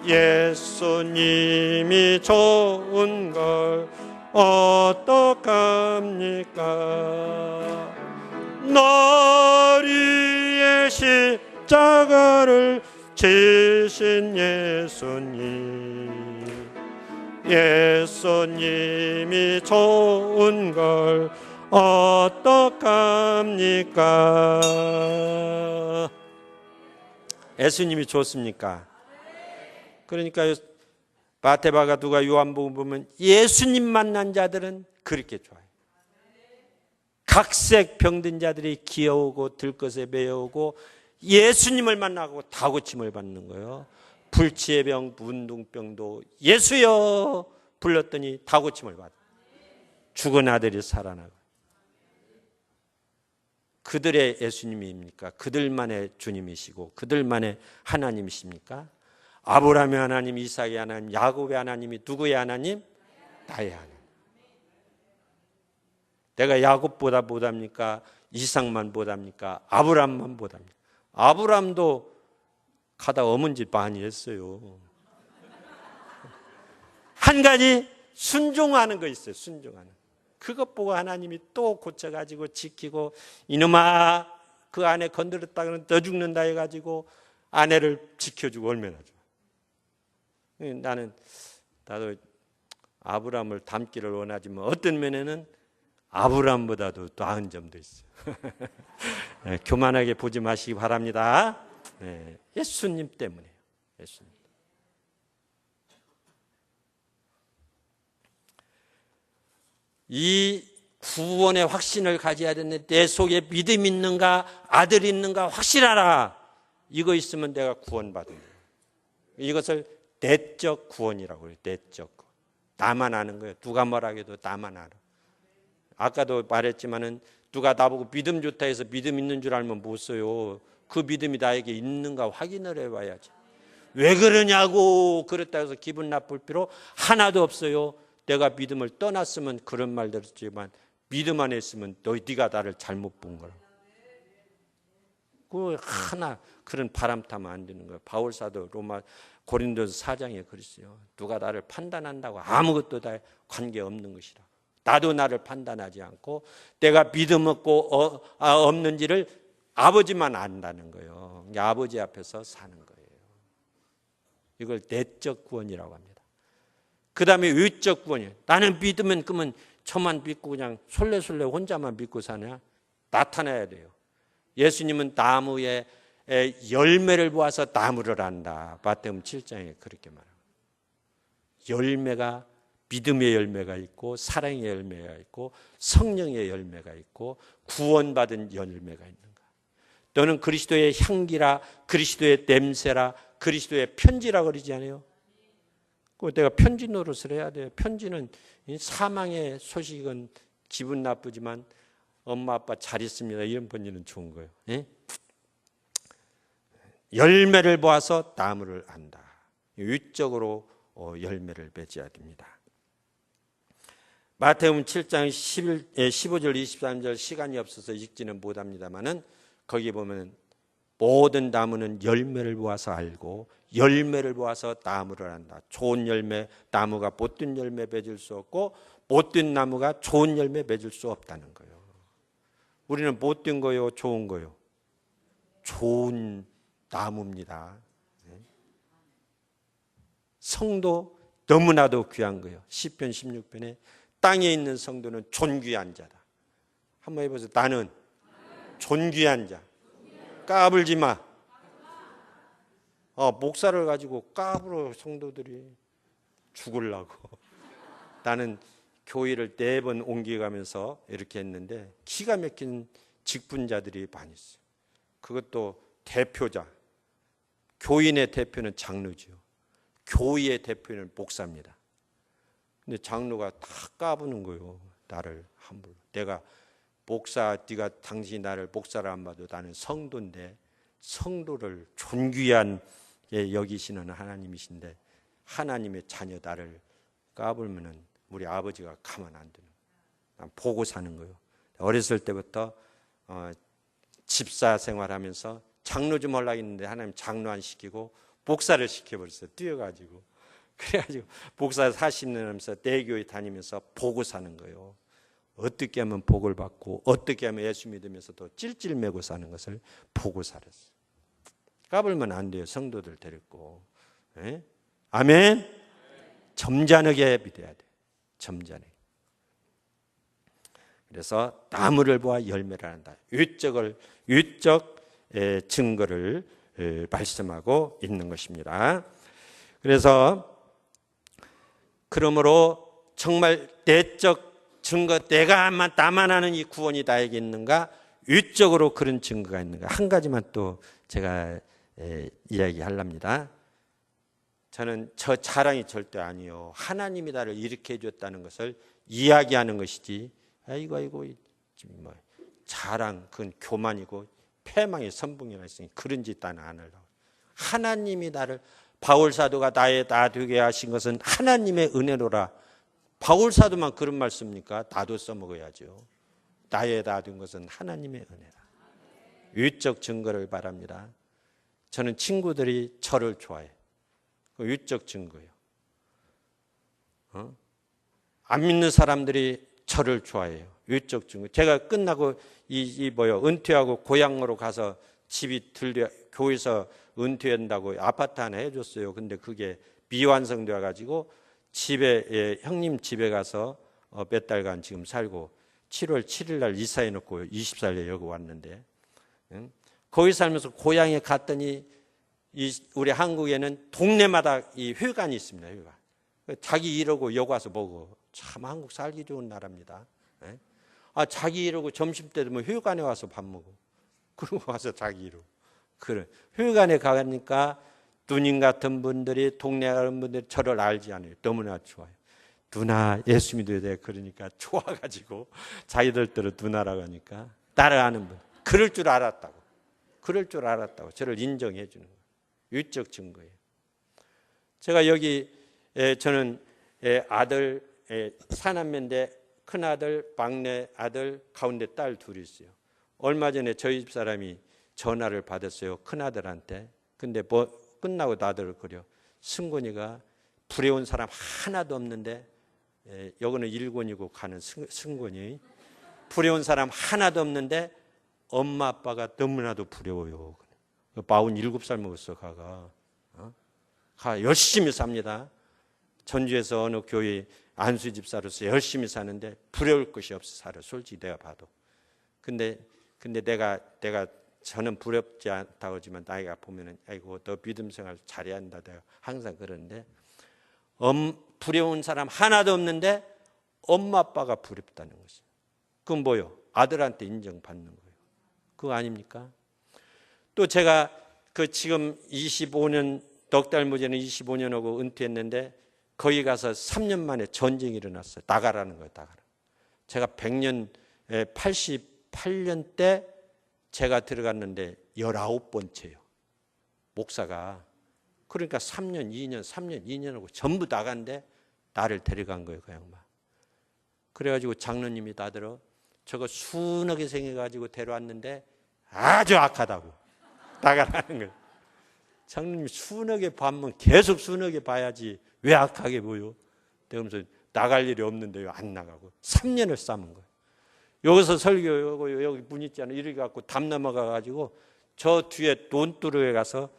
예수님이 좋은 걸 어떡합니까? 날 위해 십자가를 지신 예수님이 좋은 걸 어떡합니까? 예수님이 좋습니까? 그러니까 마태바가 누가 요한복음 보면 예수님 만난 자들은 그렇게 좋아요. 각색 병든 자들이 기어오고 들것에 매여오고 예수님을 만나고 다 고침을 받는 거예요. 불치의 병, 문둥병도 예수여 불렀더니 다 고침을 받아. 죽은 아들이 살아나고. 그들의 예수님입니까? 그들만의 주님이시고 그들만의 하나님이십니까? 아브라함의 하나님, 이삭의 하나님, 야곱의 하나님이 누구의 하나님? 나의 하나님. 내가 야곱보다 못합니까? 이삭만 못합니까? 아브라함만 못합니까? 아브라함도 가다 어문 짓 많이 했어요. 한 가지 순종하는 거 있어요. 순종하는. 그것 보고 하나님이 또 고쳐가지고 지키고 이놈아 그 아내 건드렸다 그러면 너 죽는다 해가지고 아내를 지켜주고 얼마나 좋아. 나도 아브라함을 닮기를 원하지만 어떤 면에는 아브라함보다도 나은 점도 있어요. 네, 교만하게 보지 마시기 바랍니다. 네, 예수님 때문에요. 예수님. 이 구원의 확신을 가져야 되는데 내 속에 믿음 있는가 아들 있는가 확실하라. 이거 있으면 내가 구원받은 거예요. 이것을 내적 구원이라고 해요. 내적 구원. 나만 아는 거예요. 누가 뭐라 해도 나만 알아. 아까도 말했지만은 누가 나보고 믿음 좋다 해서 믿음 있는 줄 알면 못 써요. 그 믿음이 나에게 있는가 확인을 해봐야지. 왜 그러냐고 그랬다 해서 기분 나쁠 필요 하나도 없어요. 내가 믿음을 떠났으면 그런 말 들었지만 믿음 안에 있으면 네가 나를 잘못 본 거라. 그 하나 그런 바람 타면 안 되는 거예요. 바울 사도 로마 고린도서 4장에 그랬어요. 누가 나를 판단한다고 아무것도 다 관계없는 것이라. 나도 나를 판단하지 않고 내가 믿음 없고 없는지를 아버지만 안다는 거예요. 아버지 앞에서 사는 거예요. 이걸 내적 구원이라고 합니다. 그 다음에 외적 구원이에요. 나는 믿으면 그러면 저만 믿고 그냥 솔레솔레 혼자만 믿고 사냐? 나타나야 돼요. 예수님은 나무에 열매를 보아서 나무를 안다. 마태복음 7장에 그렇게 말합니다. 열매가 믿음의 열매가 있고 사랑의 열매가 있고 성령의 열매가 있고 구원받은 열매가 있는가. 너는 그리스도의 향기라 그리스도의 냄새라 그리스도의 편지라 그러지 않아요? 내가 편지 노릇을 해야 돼요. 편지는 사망의 소식은 기분 나쁘지만 엄마 아빠 잘 있습니다. 이런 편지는 좋은 거예요. 예? 열매를 보아서 나무를 안다. 위적으로 열매를 맺어야 됩니다. 마태복음 7장 15절 23절 시간이 없어서 읽지는 못합니다만은 거기 보면 모든 나무는 열매를 보아서 알고 열매를 보아서 나무를 안다. 좋은 열매 나무가 못된 열매 맺을 수 없고 못된 나무가 좋은 열매 맺을 수 없다는 거예요. 우리는 못된 거요, 좋은 거요? 좋은 나무입니다. 성도 너무나도 귀한 거예요. 시편 16편에 땅에 있는 성도는 존귀한 자다. 한번 해보세요. 나는 존귀한 자. 까불지 마. 목사를 가지고 까불어 성도들이 죽으려고. 나는 교회를 4번 옮겨가면서 이렇게 했는데 기가 막힌 직분자들이 많이 있어요. 그것도 대표자. 교인의 대표는 장로지요. 교회의 대표는 목사입니다. 근데 장로가 다 까부는 거예요. 나를 함부로. 내가 목사, 당신이 나를 목사를 안 봐도 나는 성도인데 성도를 존귀한 여기시는 하나님이신데 하나님의 자녀 나를 까불면은 우리 아버지가 가만 안 두는 거예요. 난 보고 사는 거예요. 어렸을 때부터 집사 생활하면서 장로 좀 하려고 했는데 하나님 장로 안 시키고 목사를 시켜버렸어요. 뛰어가지고. 그래가지고 목사 40년 하면서 대교회 다니면서 보고 사는 거예요. 어떻게 하면 복을 받고 어떻게 하면 예수 믿으면서도 찔찔매고 사는 것을 보고 살았어요. 까불면 안 돼요. 성도들 데리고. 네? 아멘. 점잖게 믿어야 돼. 점잖게. 그래서 나무를 보아 열매를 한다. 유적 증거를 말씀하고 있는 것입니다. 그래서 그러므로 정말 내적 증거, 나만 아는 이 구원이 나에게 있는가? 유적으로 그런 증거가 있는가? 한 가지만 또 제가 이야기하랍니다. 저는 저 자랑이 절대 아니에요. 하나님이 나를 이렇게 해줬다는 것을 이야기하는 것이지. 아이고 뭐 자랑, 그건 교만이고 패망의 선봉이라 했으니 그런 짓 나는 안 하려고. 하나님이 나를, 바울 사도가 나의 나 되게 하신 것은 하나님의 은혜로라. 바울 사도만 그런 말씀입니까? 나도 써먹어야죠. 나의 나 된 것은 하나님의 은혜라. 유적 증거를 바랍니다. 저는 친구들이 저를 좋아해. 그 유적 증거예요. 안 믿는 사람들이 저를 좋아해요. 유적 증거. 제가 끝나고 은퇴하고 고향으로 가서 집이 교회에서 은퇴한다고 아파트 하나 해줬어요. 근데 그게 미완성되어 가지고 형님 집에 가서 몇 달간 지금 살고 7월 7일 날 이사해 놓고 24일에 여기 왔는데, 거기 살면서 고향에 갔더니 우리 한국에는 동네마다 이 회관이 있습니다. 회관. 자기 이러고 여기 와서 먹어. 참 한국 살기 좋은 나라입니다. 자기 이러고 점심 때 되면 회관에 와서 밥 먹어. 그러고 와서 자기 이러고. 그래. 회관에 가니까 누님 같은 분들이, 동네 가는 분들이 저를 알지 않아요. 너무나 좋아요. 누나 예수 믿어야 돼. 그러니까 좋아가지고 자기들대로 누나라고 하니까 따라하는 분. 그럴 줄 알았다고. 저를 인정해 주는 거예요. 유적 증거예요. 제가 여기 저는 아들 사남매인데 큰아들, 막내 아들, 가운데 딸 둘이 있어요. 얼마 전에 저희 집 사람이 전화를 받았어요. 큰아들한테. 근데 끝나고 나더러 그래요. 승곤이가 부려운 사람 하나도 없는데, 여기는 일곤이고 가는 승곤이, 부려운 사람 하나도 없는데 엄마 아빠가 너무나도 부려워요. 47살 먹었어. 가 열심히 삽니다. 전주에서 어느 교회 안수 집사로서 열심히 사는데 부러울 것이 없어 살아. 솔직히 내가 봐도. 근데 내가 저는 부럽지 않다고 하지만 나이가 보면은 아이고 너 믿음 생활 잘해야 한다. 내가 항상 그러는데, 부러운 사람 하나도 없는데 엄마 아빠가 부럽다는 것이에요. 그건 뭐요? 아들한테 인정받는 거예요. 그거 아닙니까? 또 제가 지금 25년, 넉 달 전에 25년 하고 은퇴했는데 거기 가서 3년 만에 전쟁이 일어났어요. 나가라는 거예요. 제가 88년 때 제가 들어갔는데 19번째요. 목사가. 그러니까 3년, 2년 하고 전부 나간데 나를 데려간 거예요. 그 양반. 그래가지고 장로님이 나더러 저거 순하게 생겨가지고 데려왔는데 아주 악하다고 나가라는 거예요. 장로님이 순하게 보면 계속 순하게 봐야지 왜 악하게 보여? 그러면서 나갈 일이 없는데 왜 안 나가고 3년을 싸면 거예요. 여기서 설교 여기 문 있잖아요. 이렇게 갖고 담 넘어가가지고 저 뒤에 논두르에 가서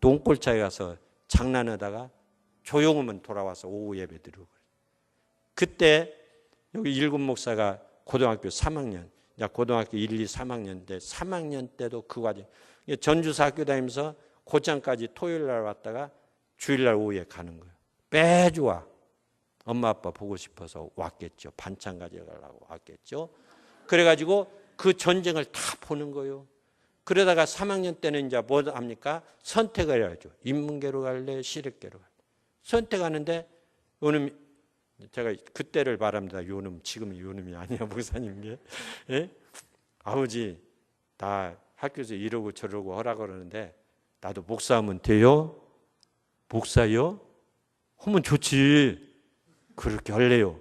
논골차에 가서 장난하다가 조용하면 돌아와서 오후 예배 드리고 그래요. 그때 여기 일군 목사가 고등학교 3학년, 고등학교 1, 2, 3학년 때 3학년 때도 그 과정, 전주사 학교 다니면서 고창까지 토요일 날 왔다가 주일 날 오후에 가는 거예요. 매주 와. 엄마 아빠 보고 싶어서 왔겠죠. 반찬 가져가려고 왔겠죠. 그래가지고 그 전쟁을 다 보는 거예요. 그러다가 3학년 때는 이제 뭐 합니까? 선택을 해야죠. 인문계로 갈래? 시력계로 갈래? 선택하는데 요놈, 제가 그때를 말합니다. 요놈, 지금 요놈이 아니야, 목사님 게. 예? 아버지, 나 학교에서 이러고 저러고 하라 그러는데 나도 목사하면 돼요? 목사요? 하면 좋지. 그렇게 할래요.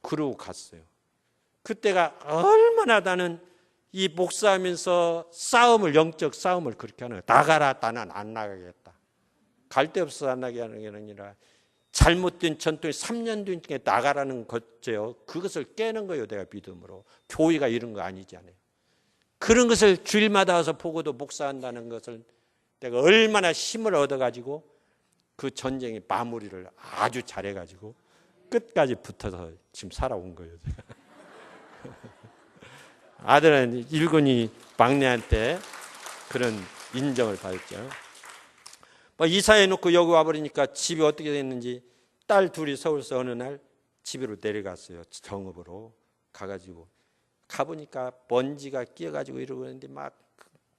그러고 갔어요. 그때가 얼마나 나는 이 목사하면서 싸움을, 영적 싸움을 그렇게 하는 거예요. 나가라, 나는 안 나가겠다. 갈 데 없어서 안 나게 하는 게 아니라 잘못된 전통이 3년 뒤에 나가라는 거죠. 그것을 깨는 거예요. 내가 믿음으로. 교회가 이런 거 아니잖아요. 그런 것을 주일마다 와서 보고도 목사한다는 것을 내가 얼마나 힘을 얻어가지고 그 전쟁의 마무리를 아주 잘해가지고 끝까지 붙어서 지금 살아온 거예요. 아들은 일군이 막내한테 그런 인정을 받았죠. 이사해놓고 여기 와버리니까 집이 어떻게 됐는지 딸 둘이 서울서 어느 날 집으로 내려갔어요. 정읍으로 가가지고 가보니까 먼지가 끼어가지고 이러고 있는데 막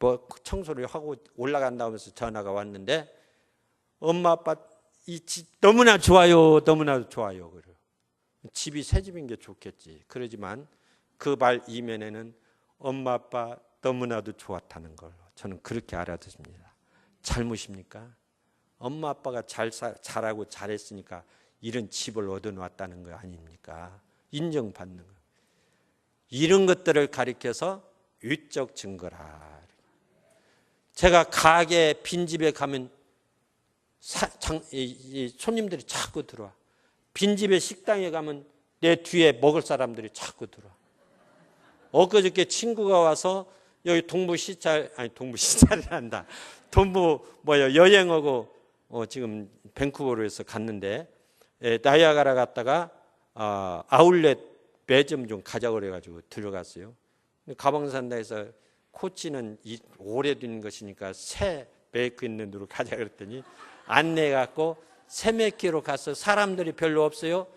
뭐 청소를 하고 올라간다 하면서 전화가 왔는데 엄마 아빠 이 집 너무나 좋아요. 너무나도 좋아요. 그래요. 집이 새 집인 게 좋겠지. 그러지만 그 말 이면에는 엄마 아빠 너무나도 좋았다는 걸 저는 그렇게 알아듣습니다. 잘못입니까? 엄마 아빠가 잘하고 잘했으니까 이런 집을 얻어놨다는 거 아닙니까? 인정받는 거. 이런 것들을 가리켜서 위적 증거라. 제가 가게 빈집에 가면 손님들이 자꾸 들어와. 빈집에 식당에 가면 내 뒤에 먹을 사람들이 자꾸 들어와. 엊그저께 친구가 와서 여기 동부시찰을 여행하고 지금 밴쿠버로 해서 갔는데 나이아가라 갔다가 아울렛 매점 좀 가자고 그래가지고 들어갔어요. 가방 산다 해서 코치는 오래된 것이니까 새 메이크 있는 데로 가자 그랬더니 안내해갖고 새 메이크로 가서 사람들이 별로 없어요.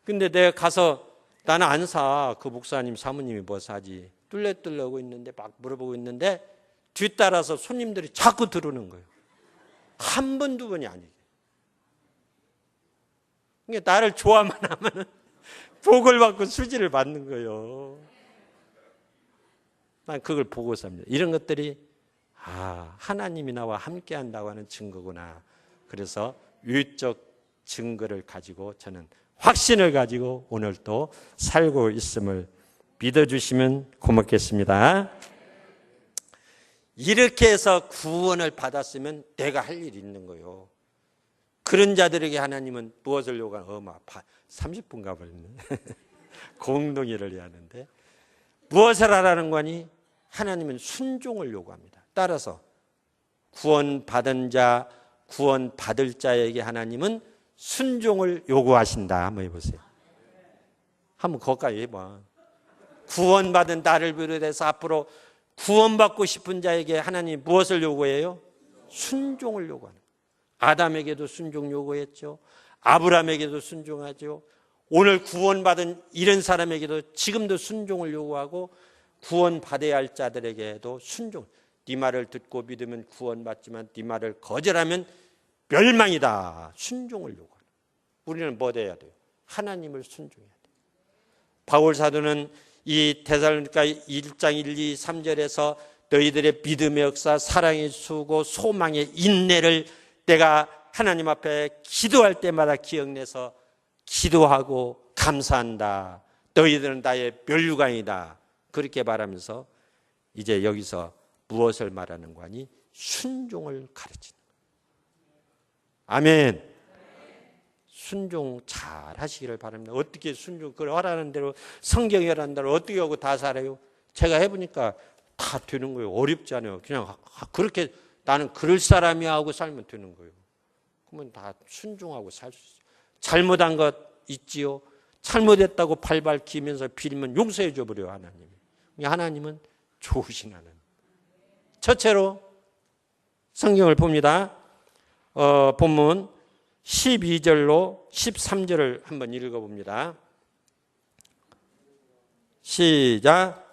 근데 내가 가서 나는 안 사. 그 목사님 사모님이 뭐 사지. 뚫레뚫레 하고 있는데 막 물어보고 있는데 뒤따라서 손님들이 자꾸 들어오는 거예요. 한 번, 두 번이 아니에요. 그러니까 나를 좋아만 하면 복을 받고 수지를 받는 거예요. 난 그걸 보고 삽니다. 이런 것들이 하나님이 나와 함께 한다고 하는 증거구나. 그래서 유적 증거를 가지고 저는 확신을 가지고 오늘 또 살고 있음을 믿어주시면 고맙겠습니다. 이렇게 해서 구원을 받았으면 내가 할 일이 있는 거예요. 그런 자들에게 하나님은 무엇을 요구하는 30분 가버렸네. 공동의를 해야 하는데 무엇을 하라는 거니? 하나님은 순종을 요구합니다. 따라서 구원받은 자, 구원받을 자에게 하나님은 순종을 요구하신다. 한번 해보세요. 한번 거기까지 해봐. 구원받은 나를 비롯해서 앞으로 구원받고 싶은 자에게 하나님이 무엇을 요구해요? 순종을 요구하는 거예요. 아담에게도 순종 요구했죠. 아브라함에게도 순종하죠. 오늘 구원받은 이런 사람에게도 지금도 순종을 요구하고 구원받아야 할 자들에게도 순종. 네 말을 듣고 믿으면 구원받지만 네 말을 거절하면 멸망이다. 순종을 요구하는 거예요. 우리는 뭐 해야 돼요? 하나님을 순종해야 돼요. 바울 사도는 이 데살로니가 1장 1, 2, 3절에서 너희들의 믿음의 역사, 사랑의 수고, 소망의 인내를 내가 하나님 앞에 기도할 때마다 기억내서 기도하고 감사한다. 너희들은 나의 멸류관이다. 그렇게 말하면서 이제 여기서 무엇을 말하는 거니? 순종을 가르치는 거예요. 아멘. 순종 잘 하시기를 바랍니다. 어떻게 순종, 그걸 하라는 대로 성경이 하라는 대로 어떻게 하고 다 살아요? 제가 해보니까 다 되는 거예요. 어렵지 않아요. 그냥 그렇게 나는 그럴 사람이 하고 살면 되는 거예요. 그러면 다 순종하고 살 수 있어요. 잘못한 것 있지요. 잘못했다고 발발 기면서 빌면 용서해 줘버려요, 하나님이. 하나님은 좋으신 하나님. 첫째로 성경을 봅니다. 본문 12절로 13절을 한번 읽어봅니다. 시작.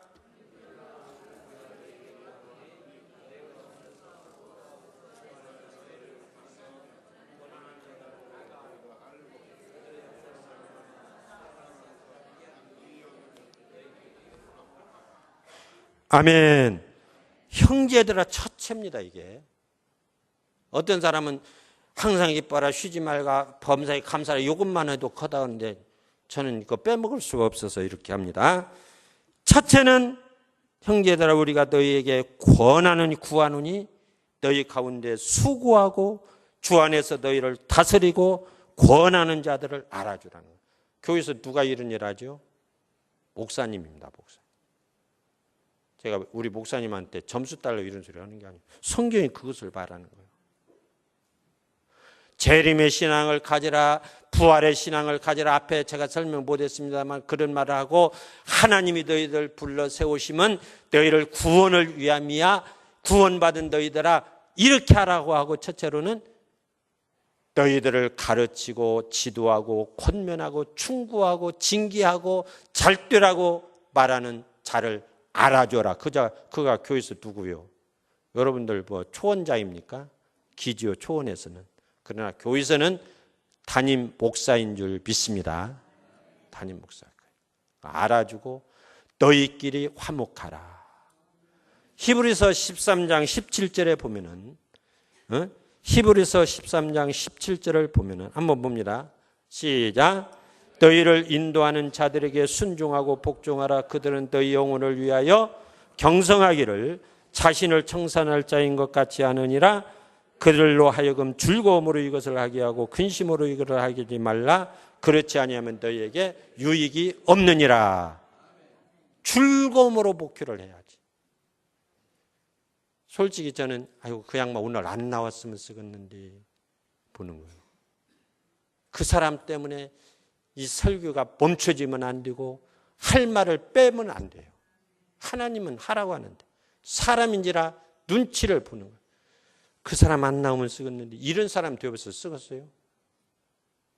아멘. 형제들아 처체입니다. 이게 어떤 사람은 항상 기뻐라, 쉬지 말가, 범사에 감사라, 이것만 해도 커다는데 저는 그거 빼먹을 수가 없어서 이렇게 합니다. 첫째는 형제들아 우리가 너희에게 권하노니 구하노니 너희 가운데 수고하고 주 안에서 너희를 다스리고 권하는 자들을 알아주라는 거예요. 교회에서 누가 이런 일 하죠? 목사님입니다. 목사. 제가 우리 목사님한테 점수 달러 이런 소리 하는 게 아니에요. 성경이 그것을 말하는 거예요. 재림의 신앙을 가지라, 부활의 신앙을 가지라. 앞에 제가 설명 못했습니다만 그런 말을 하고, 하나님이 너희들 불러 세우시면 너희를 구원을 위함이야, 구원받은 너희들아, 이렇게 하라고 하고, 첫째로는 너희들을 가르치고 지도하고 권면하고 충고하고 징계하고 잘되라고 말하는 자를 알아줘라. 그가 교회에서 누구요? 여러분들 뭐 초원자입니까? 기지요, 초원에서는. 그러나 교회에서는 담임 목사인 줄 믿습니다. 담임 목사. 알아주고 너희끼리 화목하라. 히브리서 13장 17절에 보면은, 히브리서 13장 17절을 보면은 한번 봅니다. 시작. 너희를 인도하는 자들에게 순종하고 복종하라. 그들은 너희 영혼을 위하여 경성하기를 자신을 청산할 자인 것 같이 하느니라. 그들로 하여금 즐거움으로 이것을 하게 하고 근심으로 이것을 하지 말라. 그렇지 아니하면 너희에게 유익이 없느니라. 즐거움으로 목회를 해야지. 솔직히 저는 아이고 그 양반 오늘 안 나왔으면 쓰겠는데 보는 거예요. 그 사람 때문에 이 설교가 멈춰지면 안 되고 할 말을 빼면 안 돼요. 하나님은 하라고 하는데 사람인지라 눈치를 보는 거예요. 그 사람 안 나오면 쓰겠는데 이런 사람 되어서 쓰겠어요?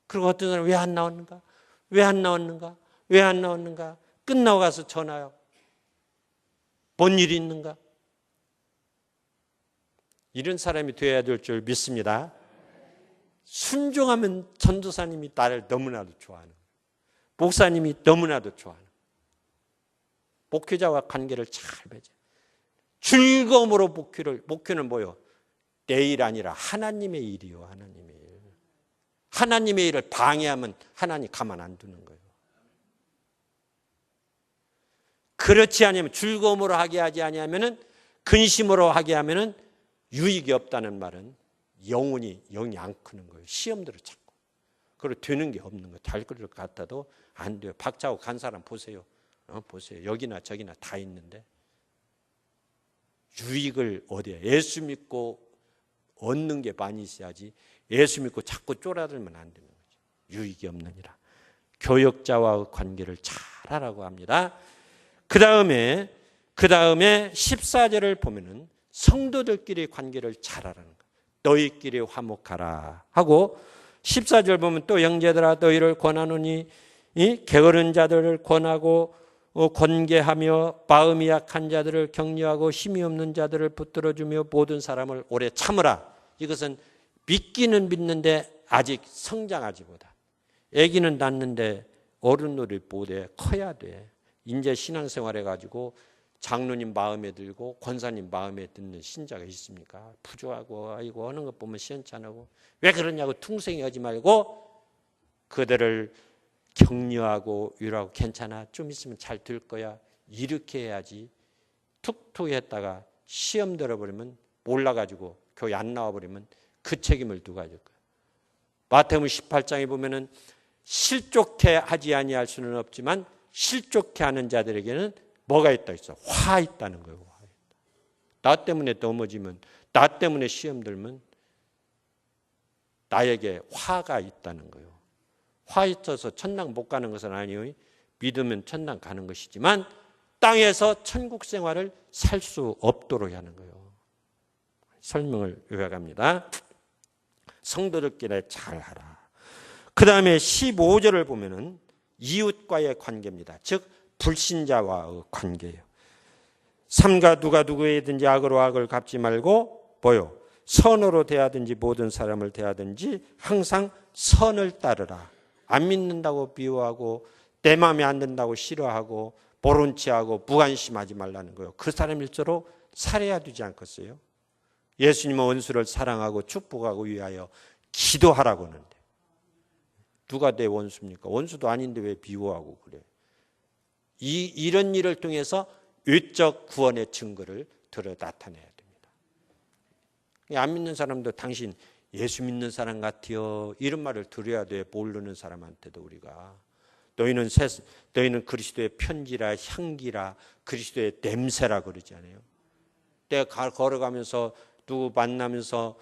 그리고 어떤 사람 왜 안 나왔는가? 왜 안 나왔는가? 왜 안 나왔는가? 끝나고 가서 전화요. 뭔 일이 있는가? 이런 사람이 되어야 될 줄 믿습니다. 순종하면 전도사님이 나를 너무나도 좋아하는, 목사님이 너무나도 좋아하는, 목회자와 관계를 잘 맺어요. 즐거움으로 목회는 뭐요? 내 일 아니라 하나님의 일이요. 하나님의 일. 하나님의 일을 방해하면 하나님 가만 안 두는 거예요. 그렇지 않으면 즐거움으로 하게 하지 아니하면은, 근심으로 하게 하면은 유익이 없다는 말은 영이 안 크는 거예요. 시험들을 찾고. 그리고 되는 게 없는 거예요. 될 것 같아도 안 돼요. 박차고 간 사람 보세요. 보세요. 여기나 저기나 다 있는데 유익을 어디에 예수 믿고 얻는 게 많이 있어야지 예수 믿고 자꾸 쫄아들면 안 되는 거죠. 유익이 없느니라. 교역자와의 관계를 잘하라고 합니다. 그 다음에 14절을 보면은 성도들끼리 관계를 잘하라는 거예요. 너희끼리 화목하라 하고 14절 보면 또 형제들아 너희를 권하노니 게으른 자들을 권하고 권계하며 마음이 약한 자들을 격려하고 힘이 없는 자들을 붙들어주며 모든 사람을 오래 참으라. 이것은 믿기는 믿는데 아직 성장하지 못하. 아기는 낳는데 어른들이 보되 커야 돼. 이제 신앙생활 해가지고 장로님 마음에 들고 권사님 마음에 듣는 신자가 있습니까? 부조하고 아이고 하는 것 보면 시원찮고 왜 그러냐고 퉁생이 하지 말고 그들을 격려하고 위로하고 괜찮아 좀 있으면 잘 될 거야 이렇게 해야지. 툭툭 했다가 시험 들어버리면 몰라가지고 교회 안 나와버리면 그 책임을 누가 질 거야. 마태복음 18장에 보면은 실족해 하지 아니할 수는 없지만 실족해 하는 자들에게는 뭐가 있다 있어? 화 있다는 거예요. 화 있다. 나 때문에 넘어지면, 나 때문에 시험 들면 나에게 화가 있다는 거예요. 화 있어서 천당 못 가는 것은 아니에요. 믿으면 천당 가는 것이지만 땅에서 천국 생활을 살 수 없도록 하는 거예요. 설명을 요약합니다. 성도들끼리 잘하라. 그 다음에 15절을 보면은 이웃과의 관계입니다. 즉 불신자와의 관계예요. 삼가 누가 누구에든지 악으로 악을 갚지 말고 뭐요? 선으로 대하든지 모든 사람을 대하든지 항상 선을 따르라. 안 믿는다고 비호하고 내 마음에 안 든다고 싫어하고 모른 체하고 무관심하지 말라는 거예요. 그 사람일수록 살해야 되지 않겠어요? 예수님은 원수를 사랑하고 축복하고 위하여 기도하라고 하는데 누가 내 원수입니까? 원수도 아닌데 왜 비호하고 그래? 이런 일을 통해서 외적 구원의 증거를 들어 나타내야 됩니다. 안 믿는 사람도 당신 예수 믿는 사람 같아요. 이런 말을 들어야 돼. 모르는 사람한테도 우리가. 너희는 그리스도의 편지라 향기라 그리스도의 냄새라 그러잖아요. 내가 걸어가면서 누구 만나면서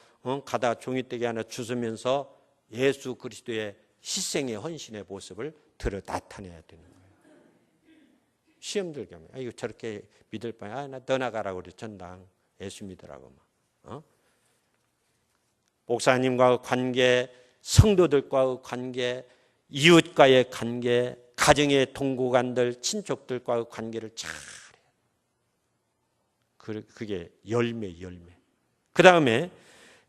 가다 종이떼기 하나 주스면서 예수 그리스도의 희생의 헌신의 모습을 들어 나타내야 되는 거예요. 시험 들게 하면 이거 저렇게 믿을 바에 나 떠나가라고 그래. 전당 예수 믿으라고 막. 목사님과의 관계, 성도들과의 관계, 이웃과의 관계, 가정의 동고간들, 친족들과의 관계를 잘해요. 그게 열매. 그 다음에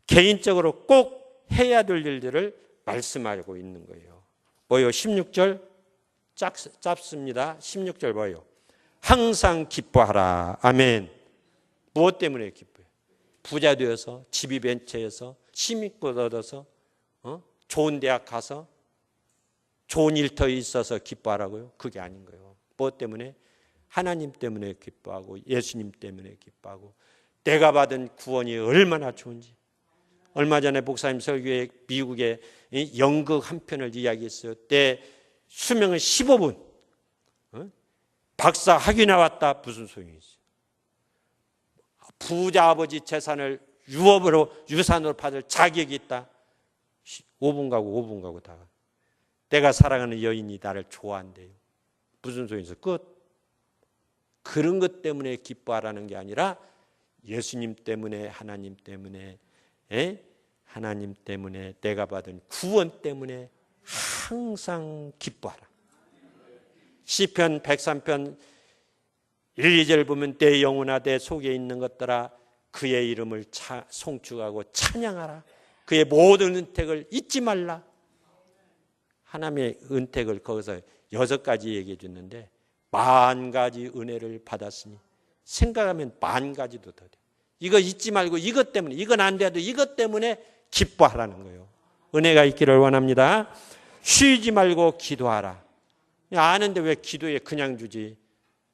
개인적으로 꼭 해야 될 일들을 말씀하고 있는 거예요. 뭐요? 16절 짧습니다. 16절 뭐요? 항상 기뻐하라. 아멘. 무엇 때문에 기뻐해요? 부자 되어서 집이 벤처해서 시민권 얻어서 좋은 대학 가서 좋은 일터에 있어서 기뻐하라고요? 그게 아닌 거예요. 무엇 때문에? 하나님 때문에 기뻐하고 예수님 때문에 기뻐하고 내가 받은 구원이 얼마나 좋은지. 얼마 전에 목사님 설교에 미국의 연극 한 편을 이야기했어요. 내 수명은 15분. 박사 학위 나왔다. 무슨 소용이 있어요? 부자 아버지 재산을 유산으로 받을 자격이 있다. 5분 가고 다. 내가 사랑하는 여인이 나를 좋아한대요. 무슨 소용이 있어? 끝. 그런 것 때문에 기뻐하라는 게 아니라 예수님 때문에 하나님 때문에 내가 받은 구원 때문에 항상 기뻐하라. 시편 103편 1, 2절 보면 내 영혼아 내 속에 있는 것들아 그의 이름을 송축하고 찬양하라. 그의 모든 은택을 잊지 말라. 하나님의 은택을 거기서 6가지 얘기해 줬는데 10,000가지 은혜를 받았으니 생각하면 10,000가지도 더 돼. 이거 잊지 말고 이것 때문에 이건 안 돼도 이것 때문에 기뻐하라는 거예요. 은혜가 있기를 원합니다. 쉬지 말고 기도하라. 아는데 왜 기도에 그냥 주지?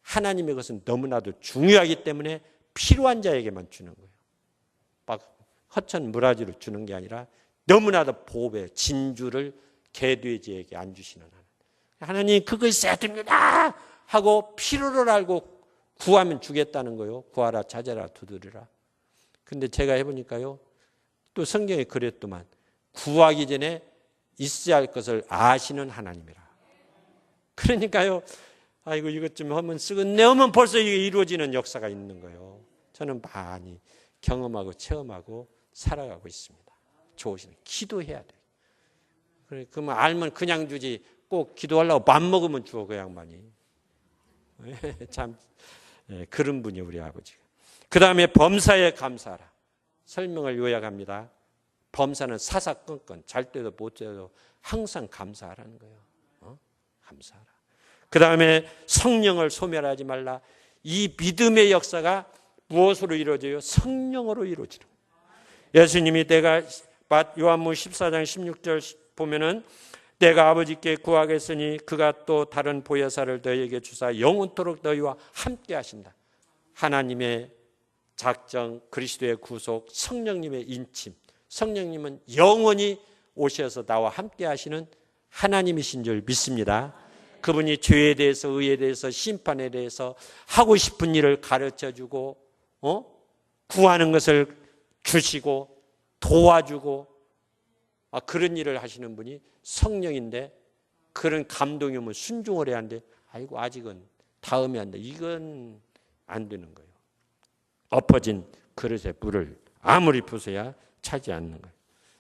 하나님의 것은 너무나도 중요하기 때문에 필요한 자에게만 주는 거예요. 막 허천 무라지로 주는 게 아니라 너무나도 보배, 진주를 개돼지에게 안 주시는 하나님 그거 있어야 됩니다 하고 필요를 알고 구하면 주겠다는 거예요. 구하라 찾아라 두드리라. 근데 제가 해보니까요. 또 성경에 그랬더만 구하기 전에 있어야 할 것을 아시는 하나님이라. 그러니까요. 아이고 이것 좀 하면 쓰겠네 하면 벌써 이게 이루어지는 역사가 있는 거예요. 저는 많이 경험하고 체험하고 살아가고 있습니다. 좋으시네. 기도해야 돼요. 그러면 알면 그냥 주지 꼭 기도하려고 밥 먹으면 주어 그 양반이. 참 그런 분이 우리 아버지가. 그 다음에 범사에 감사하라. 설명을 요약합니다. 범사는 사사건건 잘 때도 못 때도 항상 감사하라는 거예요. 감사하라. 그 다음에 성령을 소멸하지 말라. 이 믿음의 역사가 무엇으로 이루어져요? 성령으로 이루어지는 거예요. 예수님이 내가 요한복음 14장 16절 보면은 내가 아버지께 구하겠으니 그가 또 다른 보혜사를 너희에게 주사 영원토록 너희와 함께 하신다. 하나님의 작정, 그리스도의 구속, 성령님의 인침. 성령님은 영원히 오셔서 나와 함께 하시는 하나님이신 줄 믿습니다. 그분이 죄에 대해서 의에 대해서 심판에 대해서 하고 싶은 일을 가르쳐주고 구하는 것을 주시고 도와주고 그런 일을 하시는 분이 성령인데 그런 감동이 오면 순종을 해야 하는데 아이고 아직은 다음에 한다. 이건 안 되는 거예요. 엎어진 그릇에 물을 아무리 부숴야 차지 않는 거예요.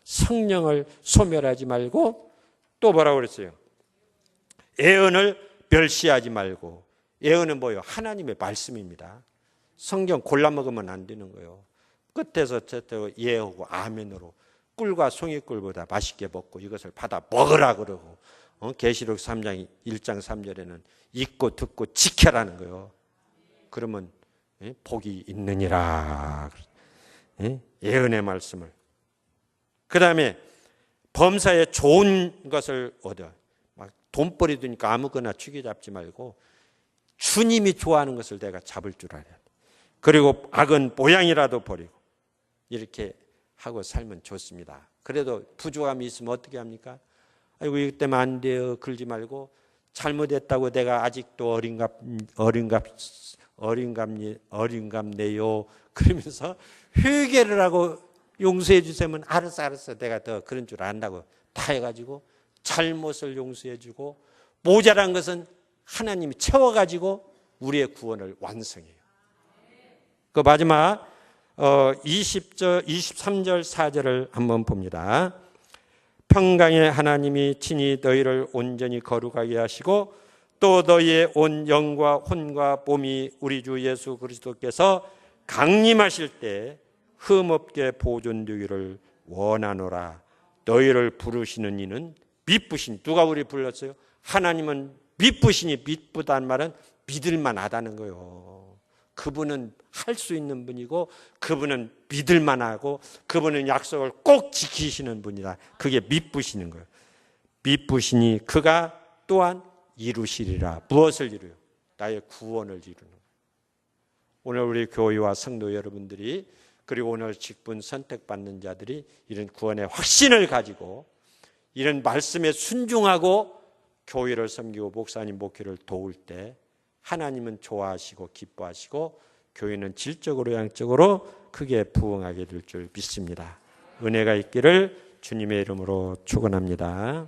성령을 소멸하지 말고 또 뭐라고 그랬어요? 예언을 멸시하지 말고. 예언은 뭐예요? 하나님의 말씀입니다. 성경 골라 먹으면 안 되는 거예요. 끝에서 예하고 아멘으로 꿀과 송이꿀보다 맛있게 먹고 이것을 받아 먹으라 그러고, 계시록 3장 1장 3절에는 읽고 듣고 지켜라는 거예요. 그러면 복이 있느니라. 예언의 말씀을. 그 다음에 범사에 좋은 것을 얻어. 막 돈벌이 드니까 아무거나 죽이 잡지 말고 주님이 좋아하는 것을 내가 잡을 줄 알아야 돼. 그리고 악은 모양이라도 버리고 이렇게 하고 살면 좋습니다. 그래도 부족함이 있으면 어떻게 합니까? 아이고 이것 때문에 안 돼요. 그러지 말고 잘못했다고 내가 아직도 어린갑네요. 그러면서 회개를 하고 용서해 주세요. 알았어. 내가 더 그런 줄 안다고 다 해가지고 잘못을 용서해 주고 모자란 것은 하나님이 채워가지고 우리의 구원을 완성해요. 그 마지막 23절 4절을 한번 봅니다. 평강의 하나님이 친히 너희를 온전히 거룩하게 하시고 또 너희의 온 영과 혼과 몸이 우리 주 예수 그리스도께서 강림하실 때 흠없게 보존되기를 원하노라. 너희를 부르시는 이는 미쁘신. 누가 우리 불렀어요? 하나님은 미쁘시니, 미쁘다는 말은 믿을만 하다는 거예요. 그분은 할 수 있는 분이고 그분은 믿을만 하고 그분은 약속을 꼭 지키시는 분이다. 그게 미쁘시는 거예요. 미쁘시니 그가 또한 이루시리라. 무엇을 이루요? 나의 구원을 이루는 거예요. 오늘 우리 교회와 성도 여러분들이, 그리고 오늘 직분 선택받는 자들이 이런 구원의 확신을 가지고 이런 말씀에 순종하고 교회를 섬기고 목사님 목회를 도울 때 하나님은 좋아하시고 기뻐하시고 교회는 질적으로 양적으로 크게 부흥하게 될 줄 믿습니다. 은혜가 있기를 주님의 이름으로 축원합니다.